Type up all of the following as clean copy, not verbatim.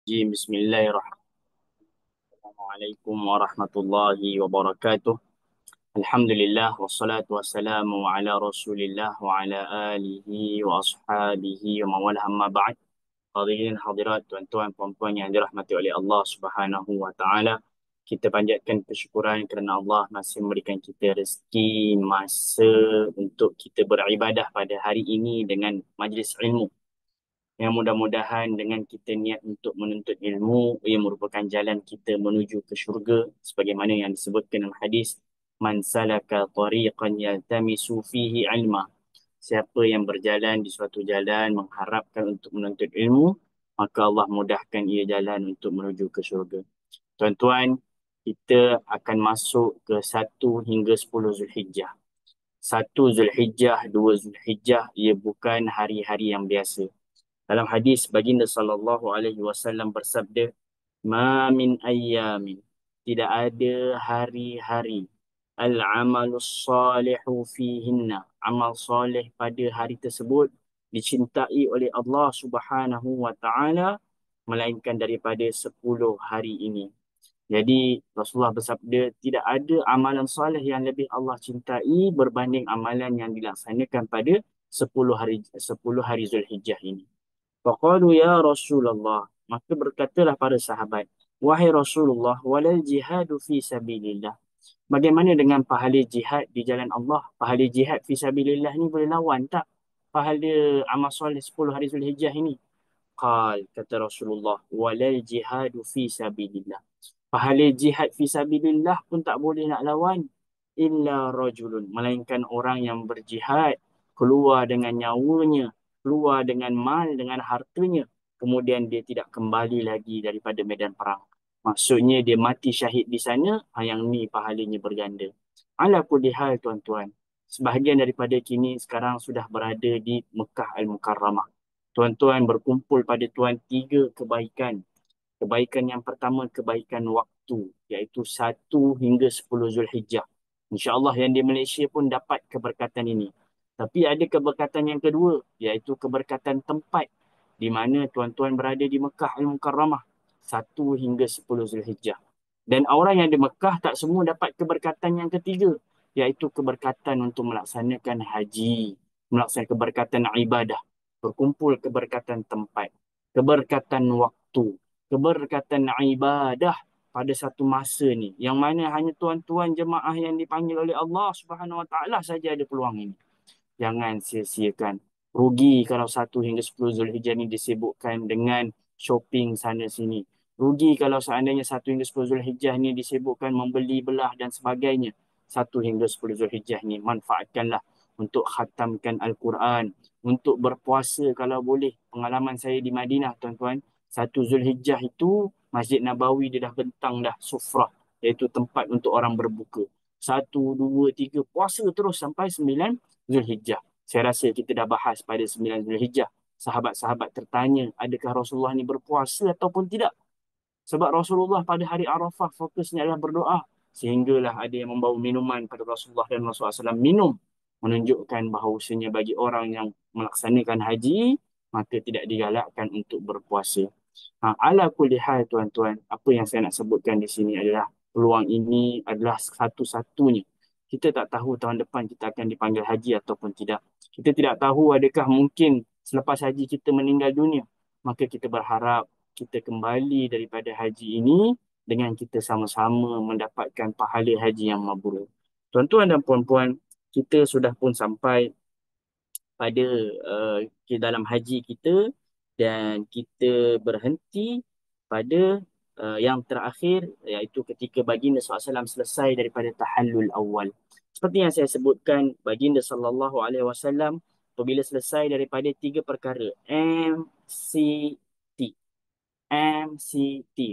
Bismillahirrahmanirrahim. Assalamualaikum warahmatullahi wabarakatuh. Alhamdulillah wassalatu wassalamu ala Rasulillah wa ala alihi wa ashabihi wa mawalah amma ba'd. Hadirin hadirat tuan-tuan puan-puan yang dirahmati oleh Allah Subhanahu wa taala. Kita panjatkan kesyukuran kerana Allah masih memberikan kita rezeki masa untuk kita beribadah pada hari ini dengan majlis ilmu. Yang mudah-mudahan dengan kita niat untuk menuntut ilmu, ia merupakan jalan kita menuju ke syurga sebagaimana yang disebutkan dalam hadis, man salaka tariqan yaltamisu fihi ilma. Siapa yang berjalan di suatu jalan mengharapkan untuk menuntut ilmu, maka Allah mudahkan ia jalan untuk menuju ke syurga. Tuan-tuan, kita akan masuk ke 1 hingga 10 Zulhijjah. 1 Zulhijjah, 2 Zulhijjah, ia bukan hari-hari yang biasa. Dalam hadis baginda sallallahu alaihi wasallam bersabda, "Ma min ayyamin", tidak ada hari-hari, al-amalus salihu fihinna, amal soleh pada hari tersebut dicintai oleh Allah Subhanahu wa taala melainkan daripada 10 hari ini. Jadi Rasulullah bersabda, tidak ada amalan soleh yang lebih Allah cintai berbanding amalan yang dilaksanakan pada 10 hari Zulhijjah ini. Faqalu ya Rasulullah. Maka berkatalah para sahabat, wahai Rasulullah, walal jihadu fi sabilillah. Bagaimana dengan pahala jihad di jalan Allah? Pahala jihad fi sabilillah ni boleh lawan tak? Pahala amal soleh 10 hari Zulhijjah ini. Kata Rasulullah, walal jihadu fi sabilillah. Pahala jihad fi sabilillah pun tak boleh nak lawan. Illa rajulun. Melainkan orang yang berjihad, keluar dengan nyawanya, keluar dengan mal, dengan hartanya. Kemudian dia tidak kembali lagi daripada medan perang. Maksudnya dia mati syahid di sana, yang ni pahalanya berganda. Ala kulli hal tuan-tuan. Sebahagian daripada kini sekarang sudah berada di Mekah Al-Mukarramah. Tuan-tuan berkumpul pada tuan 3 kebaikan. Kebaikan yang pertama, kebaikan waktu, iaitu 1 hingga 10 Zulhijjah. InsyaAllah yang di Malaysia pun dapat keberkatan ini. Tapi ada keberkatan yang kedua, iaitu keberkatan tempat, di mana tuan-tuan berada di Mekah Al-Mukarramah, 1 hingga 10 Zulhijjah. Dan orang yang di Mekah tak semua dapat keberkatan yang ketiga, iaitu keberkatan untuk melaksanakan haji, melaksanakan keberkatan ibadah, berkumpul keberkatan tempat, keberkatan waktu, keberkatan ibadah pada satu masa ni, yang mana hanya tuan-tuan jemaah yang dipanggil oleh Allah Subhanahu Wa Taala saja ada peluang ini. Jangan sia-siakan. Rugi kalau 1 hingga 10 Zulhijjah ni disibukkan dengan shopping sana sini. Rugi kalau seandainya 1 hingga 10 Zulhijjah ni disibukkan membeli belah dan sebagainya. 1 hingga 10 Zulhijjah ni manfaatkanlah untuk khatamkan Al-Quran, untuk berpuasa kalau boleh. Pengalaman saya di Madinah tuan-tuan, 1 Zulhijjah itu Masjid Nabawi dia dah bentang dah sufrah, iaitu tempat untuk orang berbuka. 1, 2, 3 puasa terus sampai 9 Zulhijjah. Saya rasa kita dah bahas pada 9 Zulhijjah. Sahabat-sahabat tertanya, adakah Rasulullah ni berpuasa ataupun tidak? Sebab Rasulullah pada hari Arafah fokusnya adalah berdoa. Sehinggalah ada yang membawa minuman pada Rasulullah dan Rasulullah SAW minum. Menunjukkan bahawasanya bagi orang yang melaksanakan haji, maka tidak digalakkan untuk berpuasa. Ala kulli hal tuan-tuan, apa yang saya nak sebutkan di sini adalah peluang ini adalah satu-satunya. Kita tak tahu tahun depan kita akan dipanggil haji ataupun tidak. Kita tidak tahu adakah mungkin selepas haji kita meninggal dunia. Maka kita berharap kita kembali daripada haji ini dengan kita sama-sama mendapatkan pahala haji yang mabrur. Tuan-tuan dan puan-puan, kita sudah pun sampai pada dalam haji kita dan kita berhenti pada yang terakhir, iaitu ketika baginda SAW selesai daripada tahallul awal. Seperti yang saya sebutkan, baginda SAW apabila selesai daripada 3 perkara, MCT,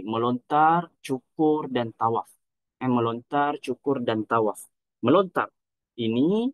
melontar, cukur dan tawaf. Melontar, cukur dan tawaf. Melontar ini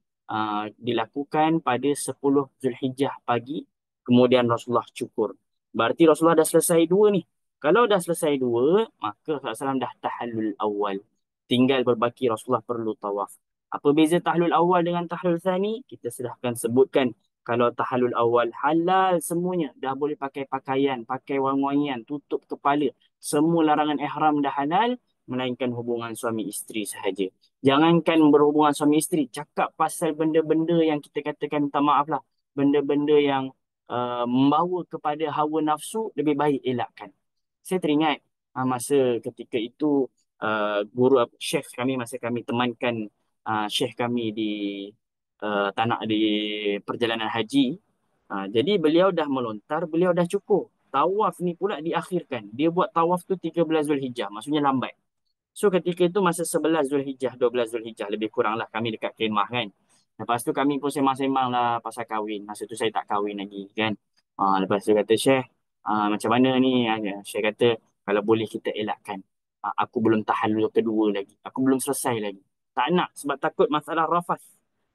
dilakukan pada 10 Zulhijjah pagi, kemudian Rasulullah cukur. Berarti Rasulullah dah selesai 2 ni. Kalau dah selesai 2, maka Rasulullah dah tahallul awal. Tinggal berbaki Rasulullah perlu tawaf. Apa beza tahlul awal dengan tahlul thani? Kita sudah akan sebutkan Kalau tahallul awal halal semuanya. Dah boleh pakai pakaian, pakai wangi-wangian, tutup kepala. Semua larangan ihram dah halal, melainkan hubungan suami isteri sahaja. Jangankan berhubungan suami isteri, cakap pasal benda-benda yang kita katakan, minta maaf lah, benda-benda yang membawa kepada hawa nafsu, lebih baik elakkan. Saya teringat masa ketika itu guru syekh kami, masa kami temankan syekh kami di tanah di perjalanan haji. Jadi beliau dah melontar, beliau dah cukur. Tawaf ni pula diakhirkan. Dia buat tawaf tu 13 Zulhijjah, maksudnya lambat. So ketika itu masa 11 Zulhijjah, 12 Zulhijjah, lebih kurang lah kami dekat khemah kan. Lepas tu kami pun sembang-sembang lah pasal kahwin. Masa tu saya tak kahwin lagi kan. Lepas tu kata Syekh, macam mana ni? Syekh kata, kalau boleh kita elakkan. Aku belum tahallul kedua lagi. Aku belum selesai lagi. Tak nak sebab takut masalah rafas.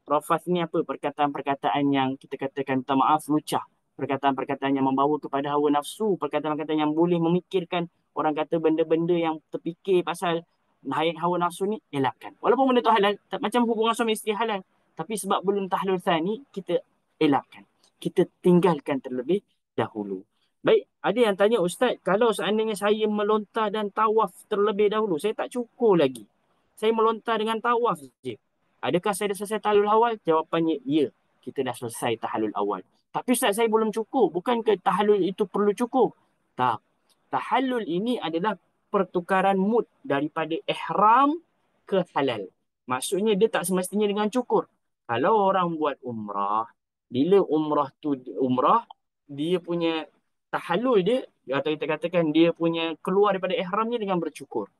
Rafas ni apa? Perkataan-perkataan yang kita katakan minta maaf, lucah. Perkataan-perkataan yang membawa kepada hawa nafsu. Perkataan-perkataan yang boleh memikirkan, orang kata benda-benda yang terfikir pasal naik hawa nafsu ni, elakkan. Walaupun benda tu halal, macam hubungan suami isteri halal. Tapi sebab belum tahlul thani, kita elakkan. Kita tinggalkan terlebih dahulu. Baik, ada yang tanya, Ustaz, kalau seandainya saya melontar dan tawaf terlebih dahulu, saya tak cukur lagi. Saya melontar dengan tawaf je. Adakah saya dah selesai tahlul awal? Jawapannya, ya. Kita dah selesai tahlul awal. Tapi Ustaz, saya belum cukur. Bukankah tahlul itu perlu cukur? Tak. Tahallul ini adalah pertukaran mood daripada ihram ke halal. Maksudnya dia tak semestinya dengan cukur. Kalau orang buat umrah, bila umrah, dia punya tahallul dia, atau kita katakan dia punya keluar daripada ihramnya dengan bercukur.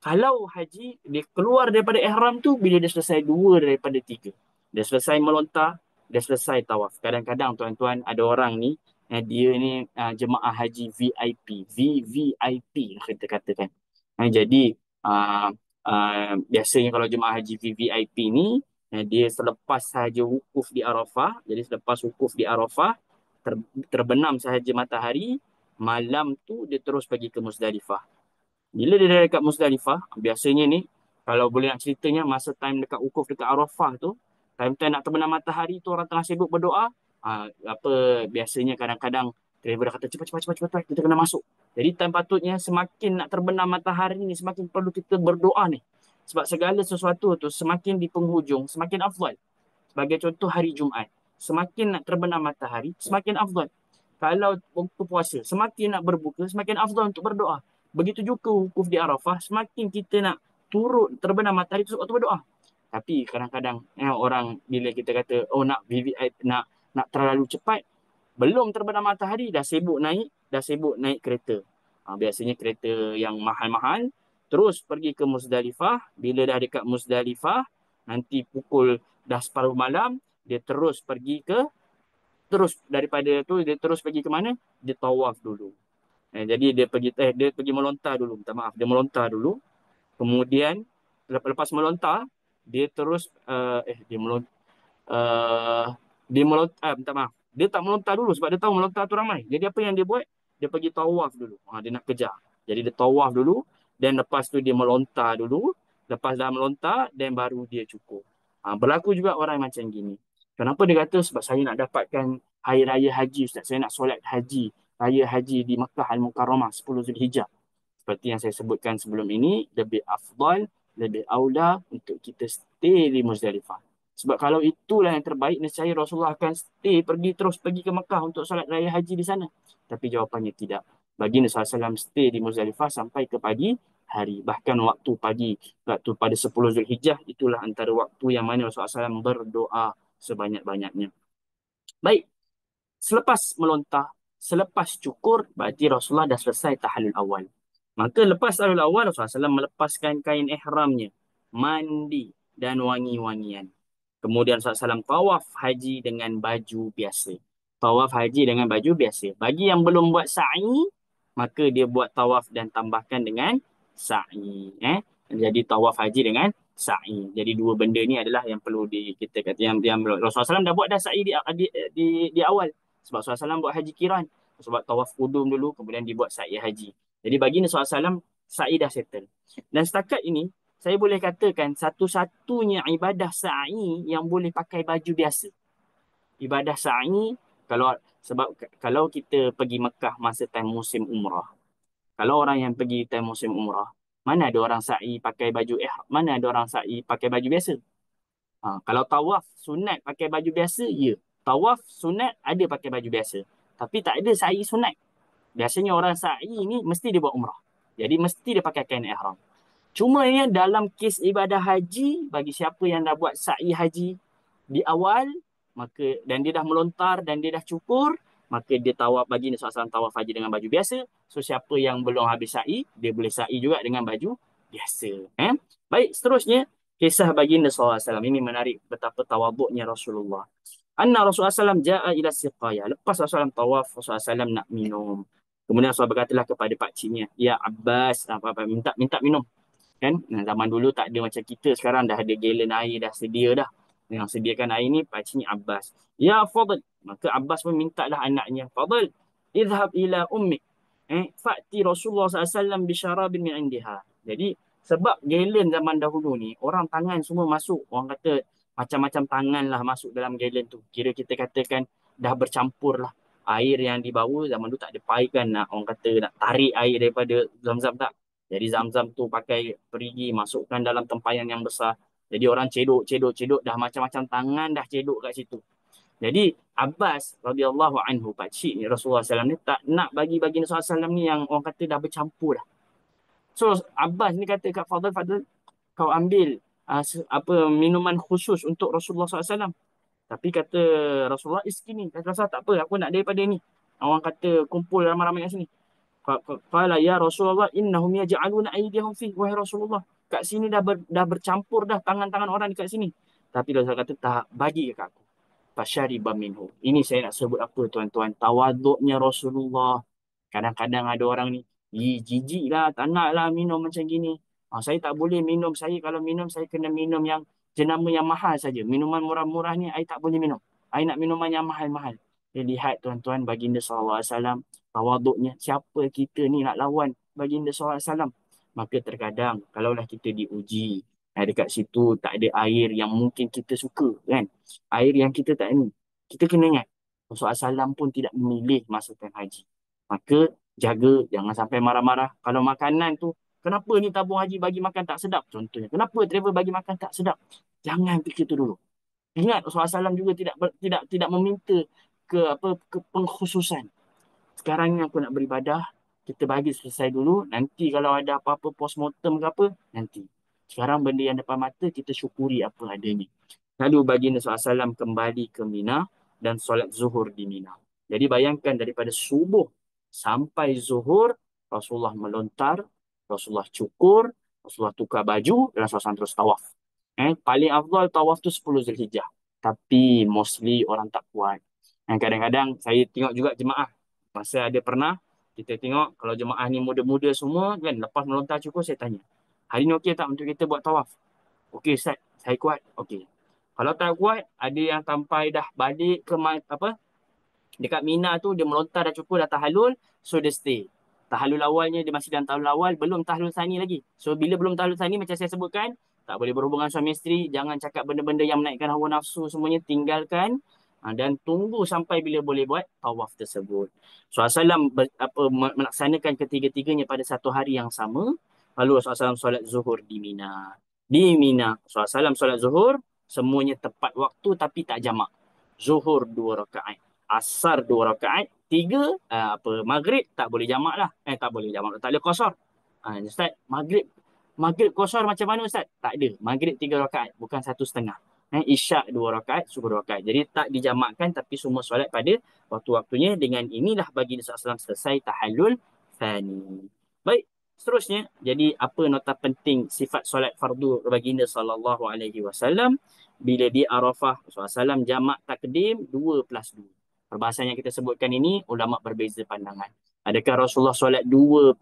Kalau haji, dia keluar daripada ihram tu bila dia selesai 2 daripada 3. Dia selesai melontar, dia selesai tawaf. Kadang-kadang tuan-tuan, ada orang ni, dia ni jemaah haji VIP. VVIP kita katakan. Jadi, biasanya kalau jemaah haji VVIP ni, dia selepas sahaja wukuf di Arafah, jadi selepas wukuf di Arafah, terbenam sahaja matahari, malam tu dia terus pergi ke Muzdalifah. Bila dia dah dekat Muzdalifah, biasanya ni, kalau boleh nak ceritanya, masa time dekat wukuf dekat Arafah tu, time-time nak terbenam matahari tu, orang tengah sibuk berdoa, biasanya kadang-kadang driver dah kata, cepat, kita kena masuk. Jadi time patutnya semakin nak terbenam matahari ni, semakin perlu kita berdoa ni. Sebab segala sesuatu tu semakin di penghujung, semakin afdal. Sebagai contoh hari Jumaat, semakin nak terbenam matahari, semakin afdal. Kalau waktu puasa, semakin nak berbuka, semakin afdal untuk berdoa. Begitu juga wukuf di Arafah, semakin kita nak turut terbenam matahari tu waktu berdoa. Tapi kadang-kadang orang bila kita kata nak VVI, nak terlalu cepat, belum terbenam matahari dah sibuk naik kereta. Biasanya kereta yang mahal-mahal, terus pergi ke Muzdalifah. Bila dah dekat Muzdalifah, nanti pukul dah separuh malam, dia terus daripada tu dia terus pergi ke mana? Dia tawaf dulu. Jadi dia pergi melontar dulu, minta maaf, dia melontar dulu. Kemudian lepas melontar, dia terus minta maaf. Dia tak melontar dulu sebab dia tahu melontar tu ramai. Jadi apa yang dia buat? Dia pergi tawaf dulu. Dia nak kejar. Jadi dia tawaf dulu dan lepas tu dia melontar dulu. Lepas dah melontar dan baru dia cukur. Berlaku juga orang macam gini. Kenapa dia kata? Sebab saya nak dapatkan hari raya haji, Ustaz. Saya nak solat haji, raya haji di Makkah Al-Mukarramah 10 Zulhijjah. Seperti yang saya sebutkan sebelum ini, lebih afdal, lebih aula untuk kita stay di Muzdalifah. Sebab kalau itulah yang terbaik, nescaya Rasulullah akan pergi ke Mekah untuk solat raya haji di sana. Tapi jawapannya tidak. Baginda SAW stay di Muzdalifah sampai ke pagi hari. Bahkan waktu pagi, waktu pada 10 Zulhijjah, itulah antara waktu yang mana Rasulullah SAW berdoa sebanyak-banyaknya. Baik, selepas melontar, selepas cukur, berarti Rasulullah dah selesai tahallul awal. Maka lepas tahallul awal, Rasulullah SAW melepaskan kain ihramnya, mandi dan wangi-wangian. Kemudian Rasulullah SAW tawaf haji dengan baju biasa. Tawaf haji dengan baju biasa. Bagi yang belum buat sa'i, maka dia buat tawaf dan tambahkan dengan sa'i. Jadi tawaf haji dengan sa'i. Jadi dua benda ni adalah yang perlu kita kata yang Rasulullah SAW dah buat dah sa'i di awal. Sebab Rasulullah SAW buat haji kiran. Sebab tawaf kudum dulu, kemudian dibuat sa'i haji. Jadi bagi Rasulullah SAW, sa'i dah settle. Dan setakat ini, saya boleh katakan satu-satunya ibadah sa'i yang boleh pakai baju biasa. ibadah sa'i, kalau sebab kalau kita pergi Mekah masa time musim umrah, kalau orang yang pergi time musim umrah, mana ada orang sa'i pakai baju mana ada orang sa'i pakai baju biasa. Kalau tawaf sunat pakai baju biasa, ya. Tawaf sunat ada pakai baju biasa. Tapi tak ada sa'i sunat. Biasanya orang sa'i ni mesti dia buat umrah. Jadi mesti dia pakai kain ihram. Cuma ni dalam kes ibadah haji, bagi siapa yang dah buat sa'i haji di awal, maka dan dia dah melontar dan dia dah cukur, maka dia tawaf bagi SAW tawaf haji dengan baju biasa. So siapa yang belum habis sa'i, dia boleh sa'i juga dengan baju biasa. Baik, seterusnya kisah baginda SAW. Ini menarik betapa tawaduknya Rasulullah. Anna Rasulullah SAW ja'a ila siqaya. Lepas Rasulullah SAW tawaf, Rasulullah SAW nak minum. Kemudian Rasulullah berkatalah kepada pakciknya, ya Abbas, minta minum. Kan? Zaman dulu tak ada macam kita sekarang, dah ada galen air, dah sedia dah. Yang sediakan air ni pakciknya Abbas. Ya Fadl. Maka Abbas pun minta lah anaknya. Fadl, idhab ila ummik. Fa'ti Rasulullah SAW bisyarabin min indiha. Jadi, sebab galen zaman dahulu ni, orang tangan semua masuk. Orang kata macam-macam tangan lah masuk dalam galen tu. Kira kita katakan dah bercampur lah. Air yang dibawa zaman dulu tak ada paikan nak, orang kata nak tarik air daripada Zam-Zam tak. Jadi Zam-Zam tu pakai perigi, masukkan dalam tempayan yang besar. Jadi orang cedok, dah macam-macam tangan dah cedok kat situ. Jadi Abbas radhiyallahu anhu, pakcik ni Rasulullah SAW ni tak nak bagi Rasulullah SAW ni yang orang kata dah bercampur dah. So Abbas ni kata kat Fadl, kau ambil minuman khusus untuk Rasulullah SAW. Tapi kata Rasulullah, ni. Kata Rasulullah, tak apa, aku nak daripada ni. Orang kata kumpul ramai-ramai kat sini. Qala ya Rasulullah innahum yaj'aluna aydihim fi, wahai Rasulullah, kat sini dah bercampur dah tangan-tangan orang dekat sini. Tapi Rasulullah kata tak, bagi kat aku. Fasyariba minhu. Ini saya nak sebut apa tuan-tuan, tawaduknya Rasulullah. Kadang-kadang ada orang ni, jijik lah, tak nak lah minum macam gini. Saya tak boleh minum. Saya kalau minum, saya kena minum yang jenama yang mahal saja. Minuman murah-murah ni, saya tak boleh minum. Saya nak minuman yang mahal-mahal. Lihat tuan-tuan, baginda SAW, tawaduknya. Siapa kita ni nak lawan baginda SAW? Maka terkadang, kalaulah kita diuji, dekat situ tak ada air yang mungkin kita suka, kan? Air yang kita tak ni. Kita kena ingat, Rasulullah SAW pun tidak memilih masa time haji. Maka jaga, jangan sampai marah-marah. Kalau makanan tu, kenapa ni tabung haji bagi makan tak sedap? Contohnya, kenapa travel bagi makan tak sedap? Jangan fikir tu dulu. Ingat Rasulullah SAW juga tidak meminta ke pengkhususan. Sekarang ni aku nak beribadah, kita bagi selesai dulu. Nanti kalau ada apa-apa postmortem ke apa, nanti. Sekarang benda yang depan mata, kita syukuri apa adanya. Lalu baginda SAW kembali ke Mina dan solat zuhur di Mina. Jadi bayangkan daripada subuh sampai zuhur, Rasulullah melontar, Rasulullah cukur, Rasulullah tukar baju, dan Rasulullah terus tawaf. Paling afdal tawaf tu 10 Zulhijjah. Tapi mostly orang tak kuat. Kadang-kadang saya tengok juga jemaah. Masa ada pernah, kita tengok kalau jemaah ni muda-muda semua, kan, lepas melontar cukur, saya tanya, hari ni okey tak untuk kita buat tawaf? Okey Ustaz, saya kuat. Okey. Kalau tak kuat, ada yang sampai dah balik ke dekat Mina tu, dia melontar dah cukur, dah tahalul, so dia stay. Tahalul awalnya, dia masih dalam tahalul awal, belum tahalul sani lagi. So bila belum tahalul sani, macam saya sebutkan, tak boleh berhubungan suami isteri, jangan cakap benda-benda yang menaikkan hawa nafsu, semuanya tinggalkan. Dan tunggu sampai bila boleh buat tawaf tersebut. So Rasulullah melaksanakan ketiga-tiganya pada satu hari yang sama. Lalu Rasulullah solat zuhur di Mina. Di Mina, Rasulullah solat zuhur, semuanya tepat waktu tapi tak jamak. Zuhur 2 rakaat, asar 2 rakaat, 3 maghrib tak boleh jamak lah. Tak boleh jamak, tak boleh qasar. Ustaz, maghrib qasar macam mana Ustaz? Tak ada. Maghrib 3 rakaat, bukan 1,5. Isyak 2 rakaat, subuh 2 rakaat. Jadi tak dijamakkan tapi semua solat pada waktu-waktunya. Dengan inilah baginda SAW selesai tahallul thani. Baik, seterusnya. Jadi apa nota penting sifat solat fardu baginda SAW? Bila di Arafah, Rasulullah SAW jamak takdim 2+2. Perbahasan yang kita sebutkan ini, ulama berbeza pandangan. Adakah Rasulullah solat 2+2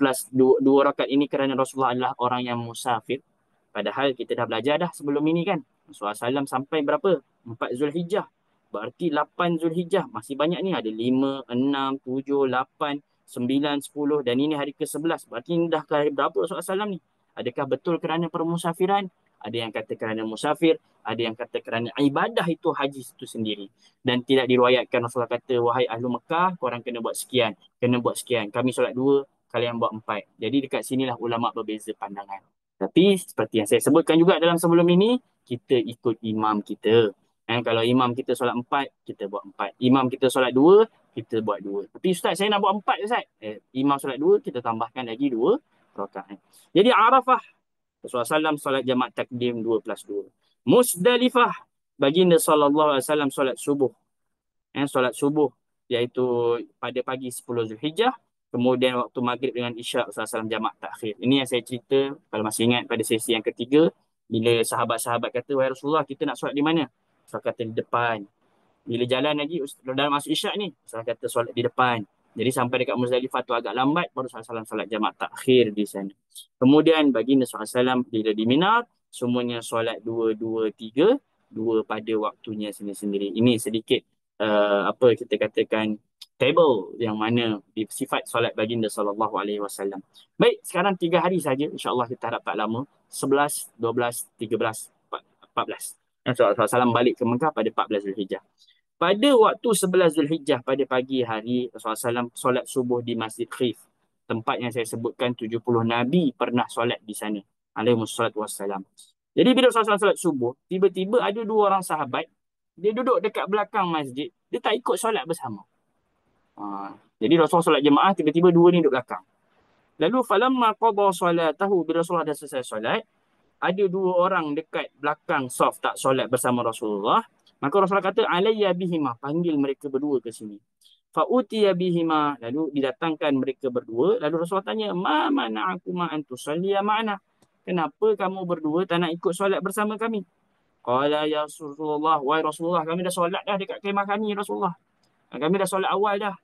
rakaat ini kerana Rasulullah adalah orang yang musafir? Padahal kita dah belajar dah sebelum ini, kan. Rasulullah SAW sampai berapa? 4 Zulhijjah. Berarti 8 Zulhijjah. Masih banyak ni. Ada 5, 6, 7, 8, 9, 10. Dan ini hari ke-11. Berarti ini dah ke hari berapa Rasulullah SAW ni? Adakah betul kerana permusafiran? ada yang kata kerana musafir, ada yang kata kerana ibadah itu haji itu sendiri. Dan tidak diriwayatkan Rasulullah kata, wahai ahlu Mekah, korang kena buat sekian, kena buat sekian. Kami solat 2, kalian buat 4. Jadi dekat sinilah ulama berbeza pandangan. Tapi seperti yang saya sebutkan juga dalam sebelum ini, kita ikut imam kita. Kalau imam kita solat 4, kita buat 4. Imam kita solat 2, kita buat 2. Tapi Ustaz, saya nak buat 4 Ustaz. Imam solat 2, kita tambahkan lagi 2 rakaat. Jadi Arafah, Rasulullah SAW solat jamaah takdim 2 plus 2. Musdalifah, baginda SAW solat subuh. Solat subuh, iaitu pada pagi 10 Zulhijjah. Kemudian waktu maghrib dengan isyak Rasulullah SAW jamaah takhir. Ini yang saya cerita, kalau masih ingat pada sesi yang ketiga, bila sahabat-sahabat kata, wahai Rasulullah, kita nak solat di mana? Rasulullah kata di depan. Bila jalan lagi, dalam masuk isyak ni, Rasulullah kata solat di depan. Jadi sampai dekat Muzdalifah tu agak lambat, baru Rasulullah SAW solat jamaah takhir di sana. Kemudian baginda SAW bila di Mina, semuanya solat 2, 2, 3, 2 pada waktunya sendiri-sendiri. Ini sedikit apa kita katakan table yang mana sifat solat baginda SAW. Baik, sekarang 3 hari saja. InsyaAllah kita harap tak lama. 11, 12, 13, 14. Rasulullah SAW balik ke Mekah pada 14 Zulhijjah. Pada waktu 11 Zulhijjah pada pagi hari, Rasulullah SAW solat subuh di Masjid Khif. Tempat yang saya sebutkan 70 Nabi pernah solat di sana. Alaihissalatu wassalam. Jadi bila Rasulullah solat subuh, tiba-tiba ada 2 orang sahabat, dia duduk dekat belakang masjid, dia tak ikut solat bersama. Jadi Rasulullah solat jemaah, tiba-tiba 2 ni duduk belakang. Lalu falamma qada solatahu, bila Rasulullah dah selesai solat, ada 2 orang dekat belakang saf tak solat bersama Rasulullah. Maka Rasulullah kata, alayya bihima, panggil mereka berdua ke sini. Fa'utiya bihima, lalu didatangkan mereka berdua. Lalu Rasulullah tanya, ma mana'akuma an tusalliya ma'ana? Kenapa kamu berdua tak nak ikut solat bersama kami? Qala ya Rasulullah, wahai Rasulullah, kami dah solat dah dekat kemah kami Rasulullah. Kami dah solat awal dah.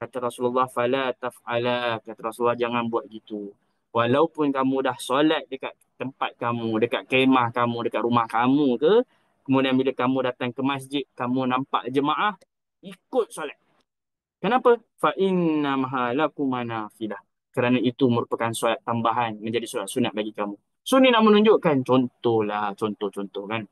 Kata Rasulullah, fala taf'ala. Kata Rasulullah, jangan buat gitu. Walaupun kamu dah solat dekat tempat kamu, dekat kemah kamu, dekat rumah kamu ke, kemudian bila kamu datang ke masjid, kamu nampak jemaah, ikut solat. Kenapa? Fa inna mahalakum manafilah. Kerana itu merupakan solat tambahan, menjadi solat sunat bagi kamu. So ni nak menunjukkan contohlah, contoh-contoh kan.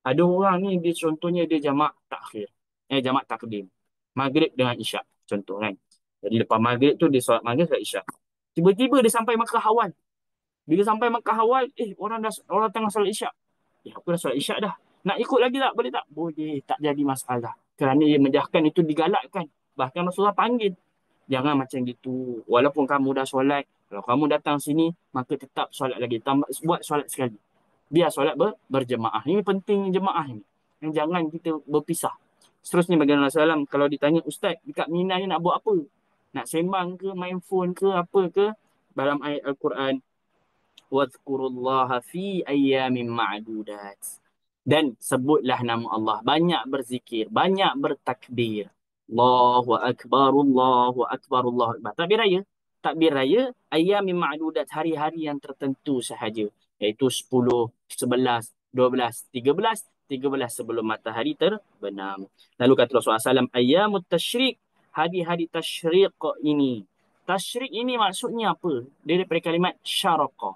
Ada orang ni dia contohnya dia jamak takhir. Jamak takdim. Maghrib dengan isyak contoh kan. Jadi lepas maghrib tu dia solat maghrib solat isyak. Tiba-tiba dia sampai Makkah awal. Bila sampai Makkah awal, orang tengah solat isyak. Aku dah solat isyak dah. Nak ikut lagi tak? Boleh tak? Boleh, tak jadi masalah. Kerana ia menjahkan itu digalakkan. Bahkan Rasulullah panggil. Jangan macam gitu. Walaupun kamu dah solat, kalau kamu datang sini, maka tetap solat lagi. Buat solat sekali. Biar solat berjemaah. Ini penting jemaah ni. Jangan kita berpisah. Seterusnya bagi Rasulullah SAW, kalau ditanya, Ustaz, dekat Mina ni nak buat apa? Nak sembang ke, main phone ke, apa ke? Dalam ayat Al-Quran, وَاذْكُرُوا fi ayyamin ma'dudat. Dan sebutlah nama Allah. Banyak berzikir, banyak bertakbir. Allahu Akbar, Allahu Akbar, Allahu Akbar. Takbir raya. Takbir raya, ayyamin ma'dudat, hari-hari yang tertentu sahaja. Iaitu 10, 11, 12, 13, 13 sebelum matahari terbenam. Lalu kata Rasulullah SAW, ayyamut tashrik, hari-hari tashriq ini. Tashrik ini maksudnya apa? Dia daripada kalimat syaraqah.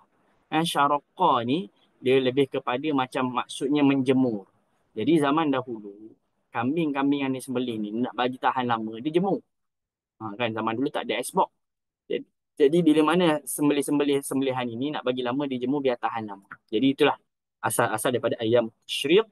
Syaraqah ni, dia lebih kepada macam maksudnya menjemur. Jadi zaman dahulu, kambing-kambing yang disembelih ni nak bagi tahan lama, dia jemur. Kan zaman dulu tak ada Xbox. Jadi bila mana sembelihan ini nak bagi lama, dia jemur biar tahan lama. Jadi itulah asal daripada ayam syriq,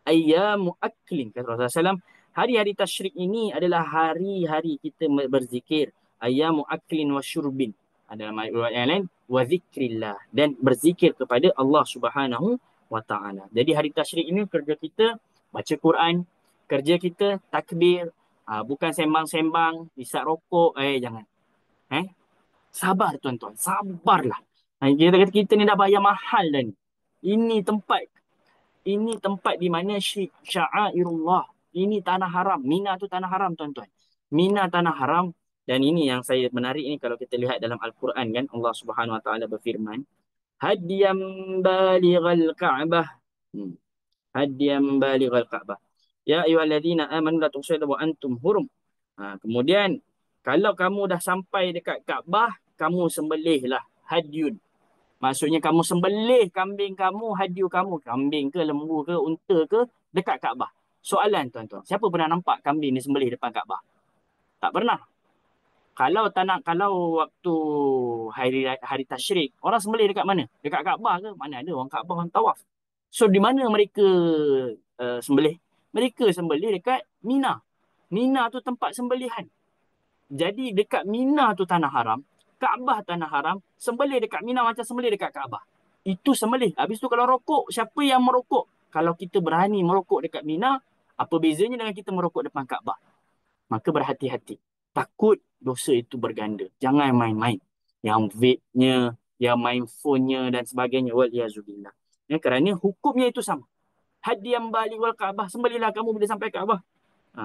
ayyamu aklin. Kata Rasulullah SAW, hari-hari tasyrik ini adalah hari-hari kita berzikir. Ayyamu aklin wa syurbin. Ada riwayat yang lain, wa zikrillah, dan berzikir kepada Allah Subhanahu wa taala. Jadi hari tasyrik ini kerja kita baca Quran, kerja kita takbir, bukan sembang-sembang, isap rokok, jangan. Sabar tuan-tuan, sabarlah. Kita kata kita ni dah bayar mahal dah ni. Ini tempat di mana sya'airullah. Ini tanah haram. Mina tu tanah haram tuan-tuan. Mina tanah haram. Dan ini yang saya menarik ni kalau kita lihat dalam Al-Quran kan, Allah Subhanahu Wa Taala berfirman, hadiyam balighal ka'bah. Hadiyam balighal ka'bah. Ya ayyuhalladzina amanu la tuqsidu wa antum hurum. Kemudian kalau kamu dah sampai dekat Kaabah, kamu sembelihlah hadyun. Maksudnya kamu sembelih kambing kamu, hadiu kamu, kambing ke, lembu ke, unta ke, dekat Kaabah. Soalan tuan-tuan, siapa pernah nampak kambing disembelih depan Kaabah? Tak pernah. Kalau tak nak, kalau waktu hari hari tasyrik, orang sembelih dekat mana? Dekat Kaabah ke? Mana ada orang Kaabah orang tawaf. So di mana mereka sembelih? Mereka sembelih dekat Mina. Mina tu tempat sembelihan. Jadi dekat Mina tu tanah haram, Kaabah tanah haram, sembelih dekat Mina macam sembelih dekat Kaabah. Itu sembelih. Habis tu kalau rokok, siapa yang merokok? Kalau kita berani merokok dekat Mina, apa bezanya dengan kita merokok depan Kaabah? Maka berhati-hati. Takut dosa itu berganda. Jangan main-main. Yang vape-nya, yang main phone-nya dan sebagainya. Waliyazubillah. Ya, kerana hukumnya itu sama. Hadi yang balik wal Kaabah. Sembelihlah kamu bila sampai Kaabah.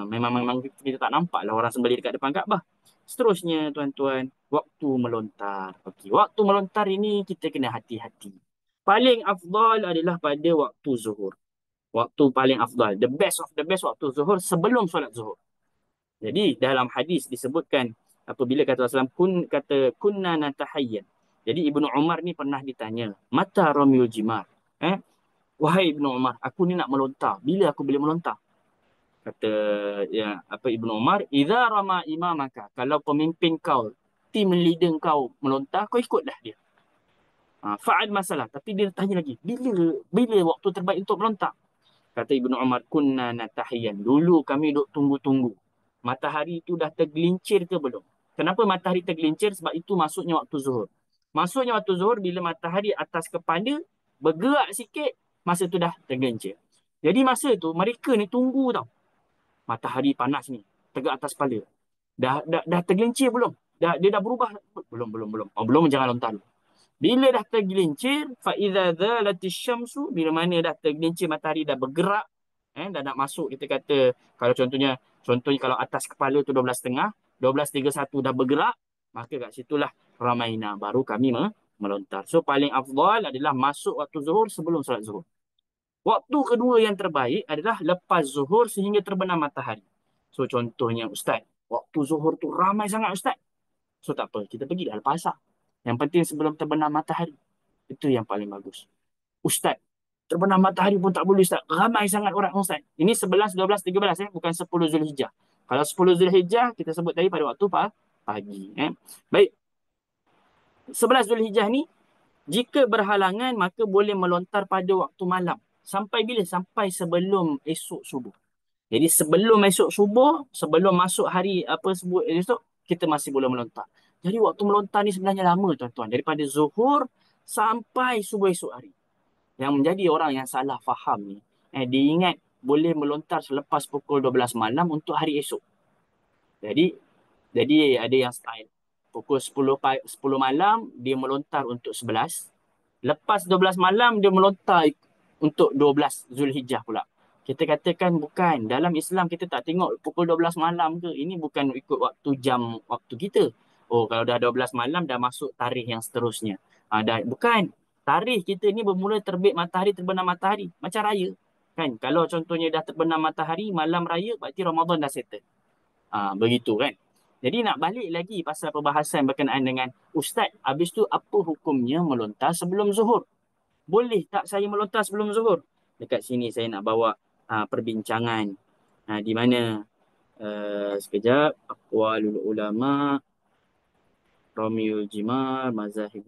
Memang kita tak nampak lah orang sembelih dekat depan Kaabah. Seterusnya tuan-tuan, waktu melontar. Okey, waktu melontar ini kita kena hati-hati. Paling afdal adalah pada waktu zuhur. Waktu paling afdal. The best of the best waktu zuhur sebelum solat zuhur. Jadi dalam hadis disebutkan apabila kata Rasulullah kata kunna natahayyan. Jadi Ibnu Umar ni pernah ditanya, mata ramyul jimar? Wahai Ibnu Umar, aku ni nak melontar. Bila aku boleh melontar? Kata ya apa Ibnu Umar, idza rama imamaka, kalau pemimpin kau, tim leader kau melontar, kau ikutlah dia. Fa'al masalah, tapi dia tanya lagi, bila waktu terbaik untuk melontar? Kata Ibnu Umar, kunna natahiyan. Dulu kami duk tunggu-tunggu. Matahari itu dah tergelincir ke belum? Kenapa matahari tergelincir? Sebab itu masuknya waktu zuhur. Masuknya waktu zuhur bila matahari atas kepala bergerak sikit, masa tu dah tergelincir. Jadi masa tu mereka ni tunggu tau. Matahari panas ni, tegak atas kepala. Dah tergelincir belum? Dia dah berubah? Belum. Oh, belum, jangan lontar dulu. Bila dah tergelincir, fa'idha dhalatis syamsu, bila mana dah tergelincir matahari dah bergerak, dah nak masuk, kita kata, kalau contohnya kalau atas kepala tu 12.30, 12.31 dah bergerak, maka kat situlah ramaina, baru kami melontar. So paling afdal adalah masuk waktu zuhur sebelum solat zuhur. Waktu kedua yang terbaik adalah lepas zuhur sehingga terbenam matahari. So contohnya Ustaz, waktu zuhur tu ramai sangat Ustaz. So tak apa, kita pergi dah lepas asar. Yang penting sebelum terbenam matahari. Itu yang paling bagus. Ustaz, terbenam matahari pun tak boleh Ustaz. Ramai sangat orang Ustaz. Ini 11, 12, 13 bukan 10 Zulhijjah. Kalau 10 Zulhijjah kita sebut tadi pada waktu pagi. Baik. 11 Zulhijjah ni jika berhalangan maka boleh melontar pada waktu malam. Sampai bila? Sampai sebelum esok subuh. Jadi sebelum esok subuh, sebelum masuk hari apa sebut esok, kita masih boleh melontar. Jadi waktu melontar ni sebenarnya lama tuan-tuan. Daripada zuhur sampai subuh esok hari. Yang menjadi orang yang salah faham ni, dia ingat boleh melontar selepas pukul 12 malam untuk hari esok. Jadi ada yang style. Pukul 10 malam dia melontar untuk 11. Lepas 12 malam dia melontar untuk 12 Zulhijjah pula. Kita katakan bukan. Dalam Islam kita tak tengok pukul 12 malam ke. Ini bukan ikut waktu jam waktu kita. Oh, kalau dah 12 malam dah masuk tarikh yang seterusnya. Bukan. Tarikh kita ni bermula terbit matahari, terbenam matahari. Macam raya. Kan? Kalau contohnya dah terbenam matahari, malam raya, berarti Ramadan dah settle. Begitu kan. Jadi nak balik lagi pasal perbahasan berkenaan dengan Ustaz, habis tu apa hukumnya melontar sebelum zuhur? Boleh tak saya melontar sebelum zuhur? Dekat sini saya nak bawa perbincangan di mana sekejap, aqwalul ulama, ramyul jimar, mazahib.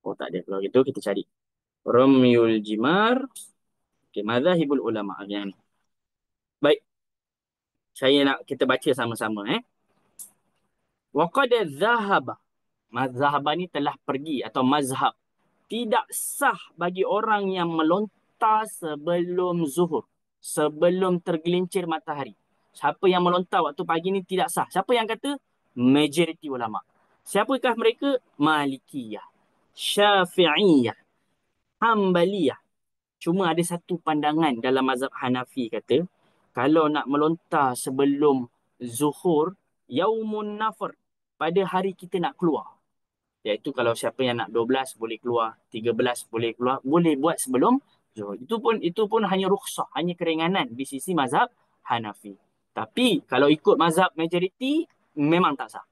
Oh tak ada. Kalau gitu kita cari ramyul jimar, okay, mazahibul ulama. Yang ni. Baik. Saya nak kita baca sama-sama Wa qad dhahaba. Mazhab ni telah pergi atau mazhab. Tidak sah bagi orang yang melontar sebelum zuhur. Sebelum tergelincir matahari. Siapa yang melontar waktu pagi ni tidak sah. Siapa yang kata? Majoriti ulama. Siapakah mereka? Malikiyah, Syafi'iyah, Hanbaliyah. Cuma ada satu pandangan dalam mazhab Hanafi kata, kalau nak melontar sebelum zuhur, yaumun nafar, pada hari kita nak keluar. Iaitu kalau siapa yang nak 12 boleh keluar, 13 boleh keluar, boleh buat sebelum zuhur. Itu pun hanya rukhsah, hanya keringanan di sisi mazhab Hanafi. Tapi kalau ikut mazhab majoriti, memang tak sah.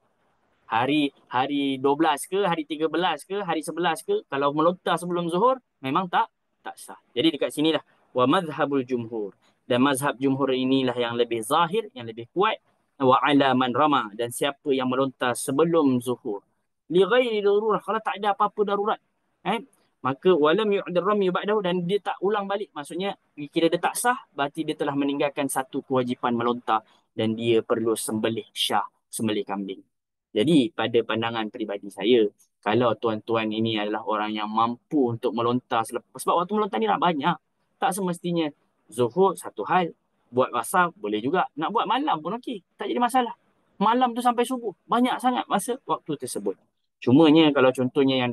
Hari hari 12 ke, hari 13 ke, hari 11 ke, kalau melontar sebelum zuhur, memang tak sah. Jadi dekat sini dah. Wa madhabul jumhur. Dan mazhab jumhur inilah yang lebih zahir, yang lebih kuat. Wa ala man rama. Dan siapa yang melontar sebelum zuhur. Li ghairi darurah. Kalau tak ada apa-apa darurat. Eh? Maka walam yu'dir rami ba'dahu, dan dia tak ulang balik. Maksudnya, kira dia tak sah, berarti dia telah meninggalkan satu kewajipan melontar. Dan dia perlu sembelih syah, sembelih kambing. Jadi pada pandangan peribadi saya, kalau tuan-tuan ini adalah orang yang mampu untuk melontar selepas, sebab waktu melontar ni dah banyak. Tak semestinya zuhur satu hal, buat asar boleh juga. Nak buat malam pun okey, tak jadi masalah. Malam tu sampai subuh, banyak sangat masa waktu tersebut. Cumanya kalau contohnya yang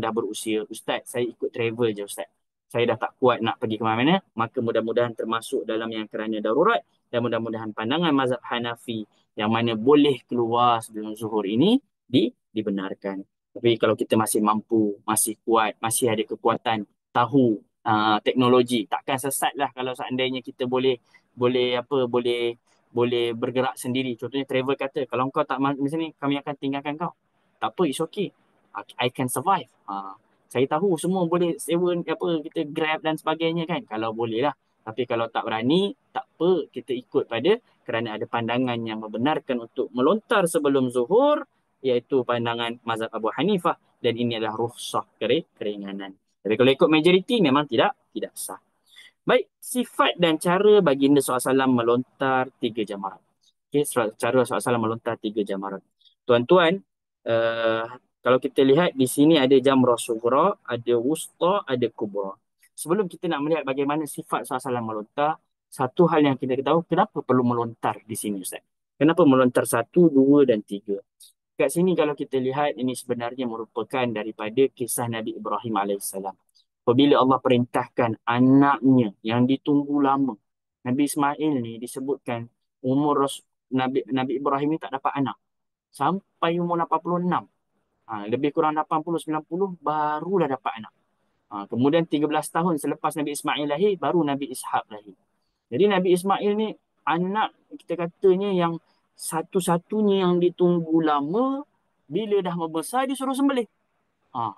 dah berusia, ustaz, saya ikut travel je ustaz. Saya dah tak kuat nak pergi ke mana-mana, maka mudah-mudahan termasuk dalam yang kerana darurat, dan mudah-mudahan pandangan mazhab Hanafi yang mana boleh keluar sebelum zuhur ini dibenarkan. Tapi kalau kita masih mampu, masih kuat, masih ada kekuatan, tahu teknologi, takkan sesat lah kalau seandainya kita boleh boleh apa boleh boleh bergerak sendiri. Contohnya travel kata, kalau kau tak macam ni, kami akan tinggalkan kau. Tak apa, it's okay. I can survive. Saya tahu semua boleh sewa apa, kita grab dan sebagainya kan. Kalau boleh lah. Tapi kalau tak berani, tak apa, kita ikut pada kerana ada pandangan yang membenarkan untuk melontar sebelum zuhur, iaitu pandangan mazhab Abu Hanifah, dan ini adalah rukhsah, keringanan. Tapi kalau ikut majoriti memang tidak sah. Baik, sifat dan cara baginda SAW melontar 3 jamarat. Okey, cara SAW melontar 3 jamarat. Tuan-tuan, uh, kalau kita lihat di sini ada jamrah sughra, ada wusta, ada kubra. Sebelum kita nak melihat bagaimana sifat SAW melontar, satu hal yang kita tahu, kenapa perlu melontar di sini, Ustaz? Kenapa melontar 1, 2 dan 3? Kat sini kalau kita lihat, ini sebenarnya merupakan daripada kisah Nabi Ibrahim alaihissalam. Apabila Allah perintahkan anaknya yang ditunggu lama, Nabi Ismail ni disebutkan umur Nabi Ibrahim ni tak dapat anak. Sampai umur 86. Lebih kurang 80, 90 barulah dapat anak. Kemudian 13 tahun selepas Nabi Ismail lahir, baru Nabi Ishaq lahir. Jadi Nabi Ismail ni anak, kita katanya yang satu-satunya yang ditunggu lama, bila dah membesar disuruh sembelih. Ha.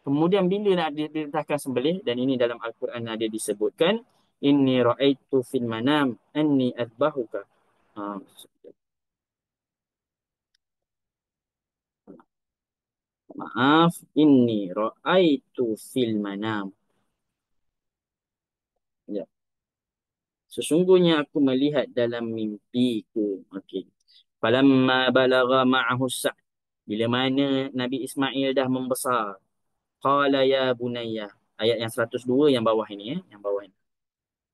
Kemudian bila nak diperintahkan sembelih, dan ini dalam Al-Quran ada disebutkan, inni ra'aitu fil manam anni adbahuka. Ha. Maaf, inni ra'aitu fil manam. Ya. Sesungguhnya aku melihat dalam mimpiku. Okey. Falamma balagha ma'ahu as-sa'i. Bila mana Nabi Ismail dah membesar. Qala ya bunayya. Ayat yang 102 yang bawah ini, yang bawah ini.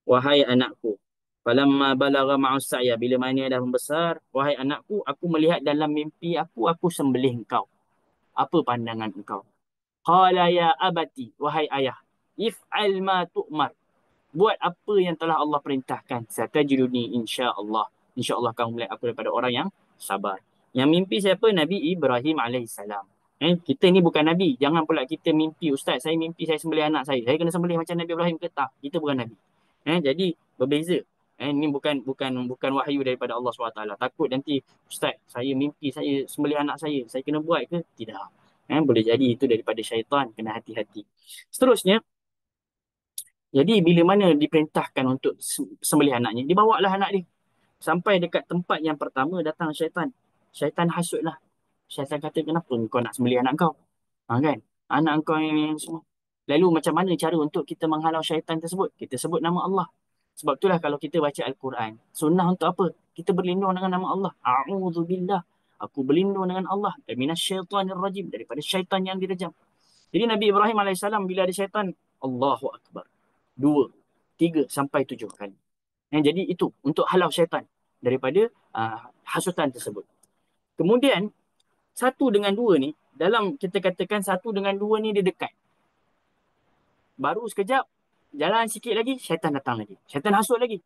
Wahai anakku. Falamma balagha ma'ahu as-sa'i. Bila mana dah membesar, wahai anakku, aku melihat dalam mimpi aku sembelih engkau. Apa pandangan engkau? Qala ya abati. Wahai ayah. If'al ma tu'mar. Buat apa yang telah Allah perintahkan. Satajiduni insya-Allah. Insya-Allah kamu melihat aku daripada orang yang sabar. Yang mimpi siapa? Nabi Ibrahim alaihissalam. Kita ni bukan Nabi. Jangan pula kita mimpi, Ustaz, saya mimpi saya sembelih anak saya. Saya kena sembelih macam Nabi Ibrahim ke tak? Kita bukan Nabi. Jadi berbeza. Ini bukan wahyu daripada Allah SWT. Takut nanti, Ustaz, saya mimpi saya sembelih anak saya kena buat ke? Tidak. Boleh jadi itu daripada syaitan. Kena hati-hati. Seterusnya, jadi bila mana diperintahkan untuk sembelih anaknya, dibawalah anak dia. Sampai dekat tempat yang pertama, datang syaitan. Syaitan hasutlah. Syaitan kata, kenapa kau nak sembelih anak kau? Kan? Anak kau ini semua. Lalu macam mana cara untuk kita menghalau syaitan tersebut? Kita sebut nama Allah. Sebab itulah kalau kita baca Al-Quran, sunnah untuk apa? Kita berlindung dengan nama Allah. A'udzubillah. Aku berlindung dengan Allah. Minasyaitanir rajim. Daripada syaitan yang direjam. Jadi Nabi Ibrahim alaihissalam bila ada syaitan, Allahu Akbar. 2, 3 sampai 7 kali. Jadi itu untuk halau syaitan daripada hasutan tersebut. Kemudian 1 dengan 2 ni, dalam kita katakan 1 dengan 2 ni dia dekat. Baru sekejap, jalan sikit lagi, syaitan datang lagi. Syaitan hasut lagi.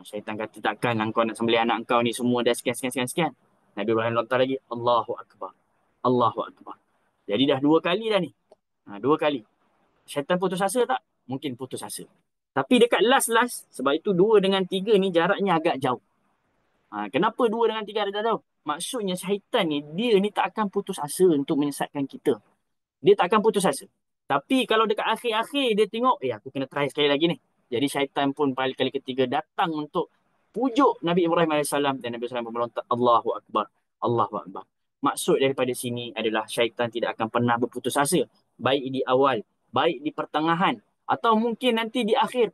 Syaitan kata, takkan kau nak sembelih anak kau ni semua dah sekian. Nabi Ibrahim lontar lagi, Allahu Akbar. Allahu Akbar. Jadi dah 2 kali dah ni. 2 kali. Syaitan putus asa tak? Mungkin putus asa. Tapi dekat last, sebab itu 2 dengan 3 ni jaraknya agak jauh. Kenapa 2 dengan 3 ada tak tahu? Maksudnya syaitan ni, dia ni tak akan putus asa untuk menyesatkan kita. Dia tak akan putus asa. Tapi kalau dekat akhir-akhir dia tengok, aku kena try sekali lagi ni. Jadi syaitan pun kali ketiga datang untuk pujuk Nabi Ibrahim AS, dan Nabi SAW melontar, Allahu Akbar, Allahu Akbar. Maksud daripada sini adalah syaitan tidak akan pernah berputus asa. Baik di awal, baik di pertengahan, atau mungkin nanti di akhir.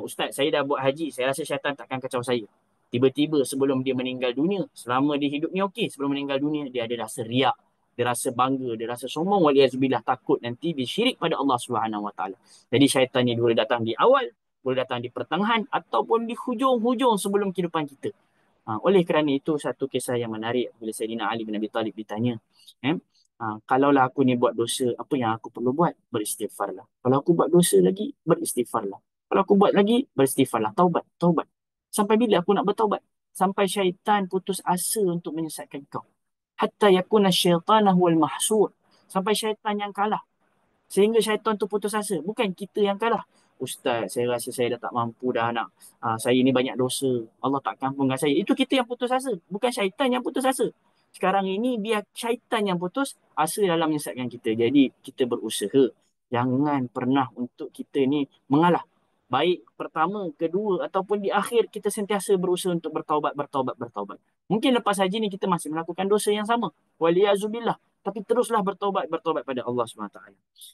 Ustaz, saya dah buat haji, saya rasa syaitan takkan kacau saya. Tiba-tiba sebelum dia meninggal dunia, selama dia hidup ni okey, sebelum meninggal dunia, dia ada rasa riak, dia rasa bangga, dia rasa sombong, waliyazubillah, takut nanti dia syirik pada Allah Subhanahu Wa Taala. Jadi syaitan ni boleh datang di awal, boleh datang di pertengahan, ataupun di hujung-hujung sebelum kehidupan kita. Oleh kerana itu, satu kisah yang menarik bila Sayyidina Ali bin Abi Talib ditanya, kalaulah aku ni buat dosa, apa yang aku perlu buat? Beristighfarlah. Kalau aku buat dosa lagi, beristighfarlah. Kalau aku buat lagi, beristighfarlah. Taubat, taubat. Sampai bila aku nak bertaubat? Sampai syaitan putus asa untuk menyesatkan kau. Hatta yakuna syaitana huwal mahsur. Sampai syaitan yang kalah. Sehingga syaitan tu putus asa. Bukan kita yang kalah. Ustaz, saya rasa saya dah tak mampu dah nak. Saya ni banyak dosa. Allah tak ampunkan saya. Itu kita yang putus asa. Bukan syaitan yang putus asa. Sekarang ini biar syaitan yang putus asa dalam menyesatkan kita. Jadi kita berusaha. Jangan pernah untuk kita ni mengalah. Baik pertama, kedua, ataupun di akhir kita sentiasa berusaha untuk bertaubat, bertaubat, bertaubat. Mungkin lepas haji ni kita masih melakukan dosa yang sama. Waliyazubillah. Tapi teruslah bertaubat, bertaubat pada Allah SWT.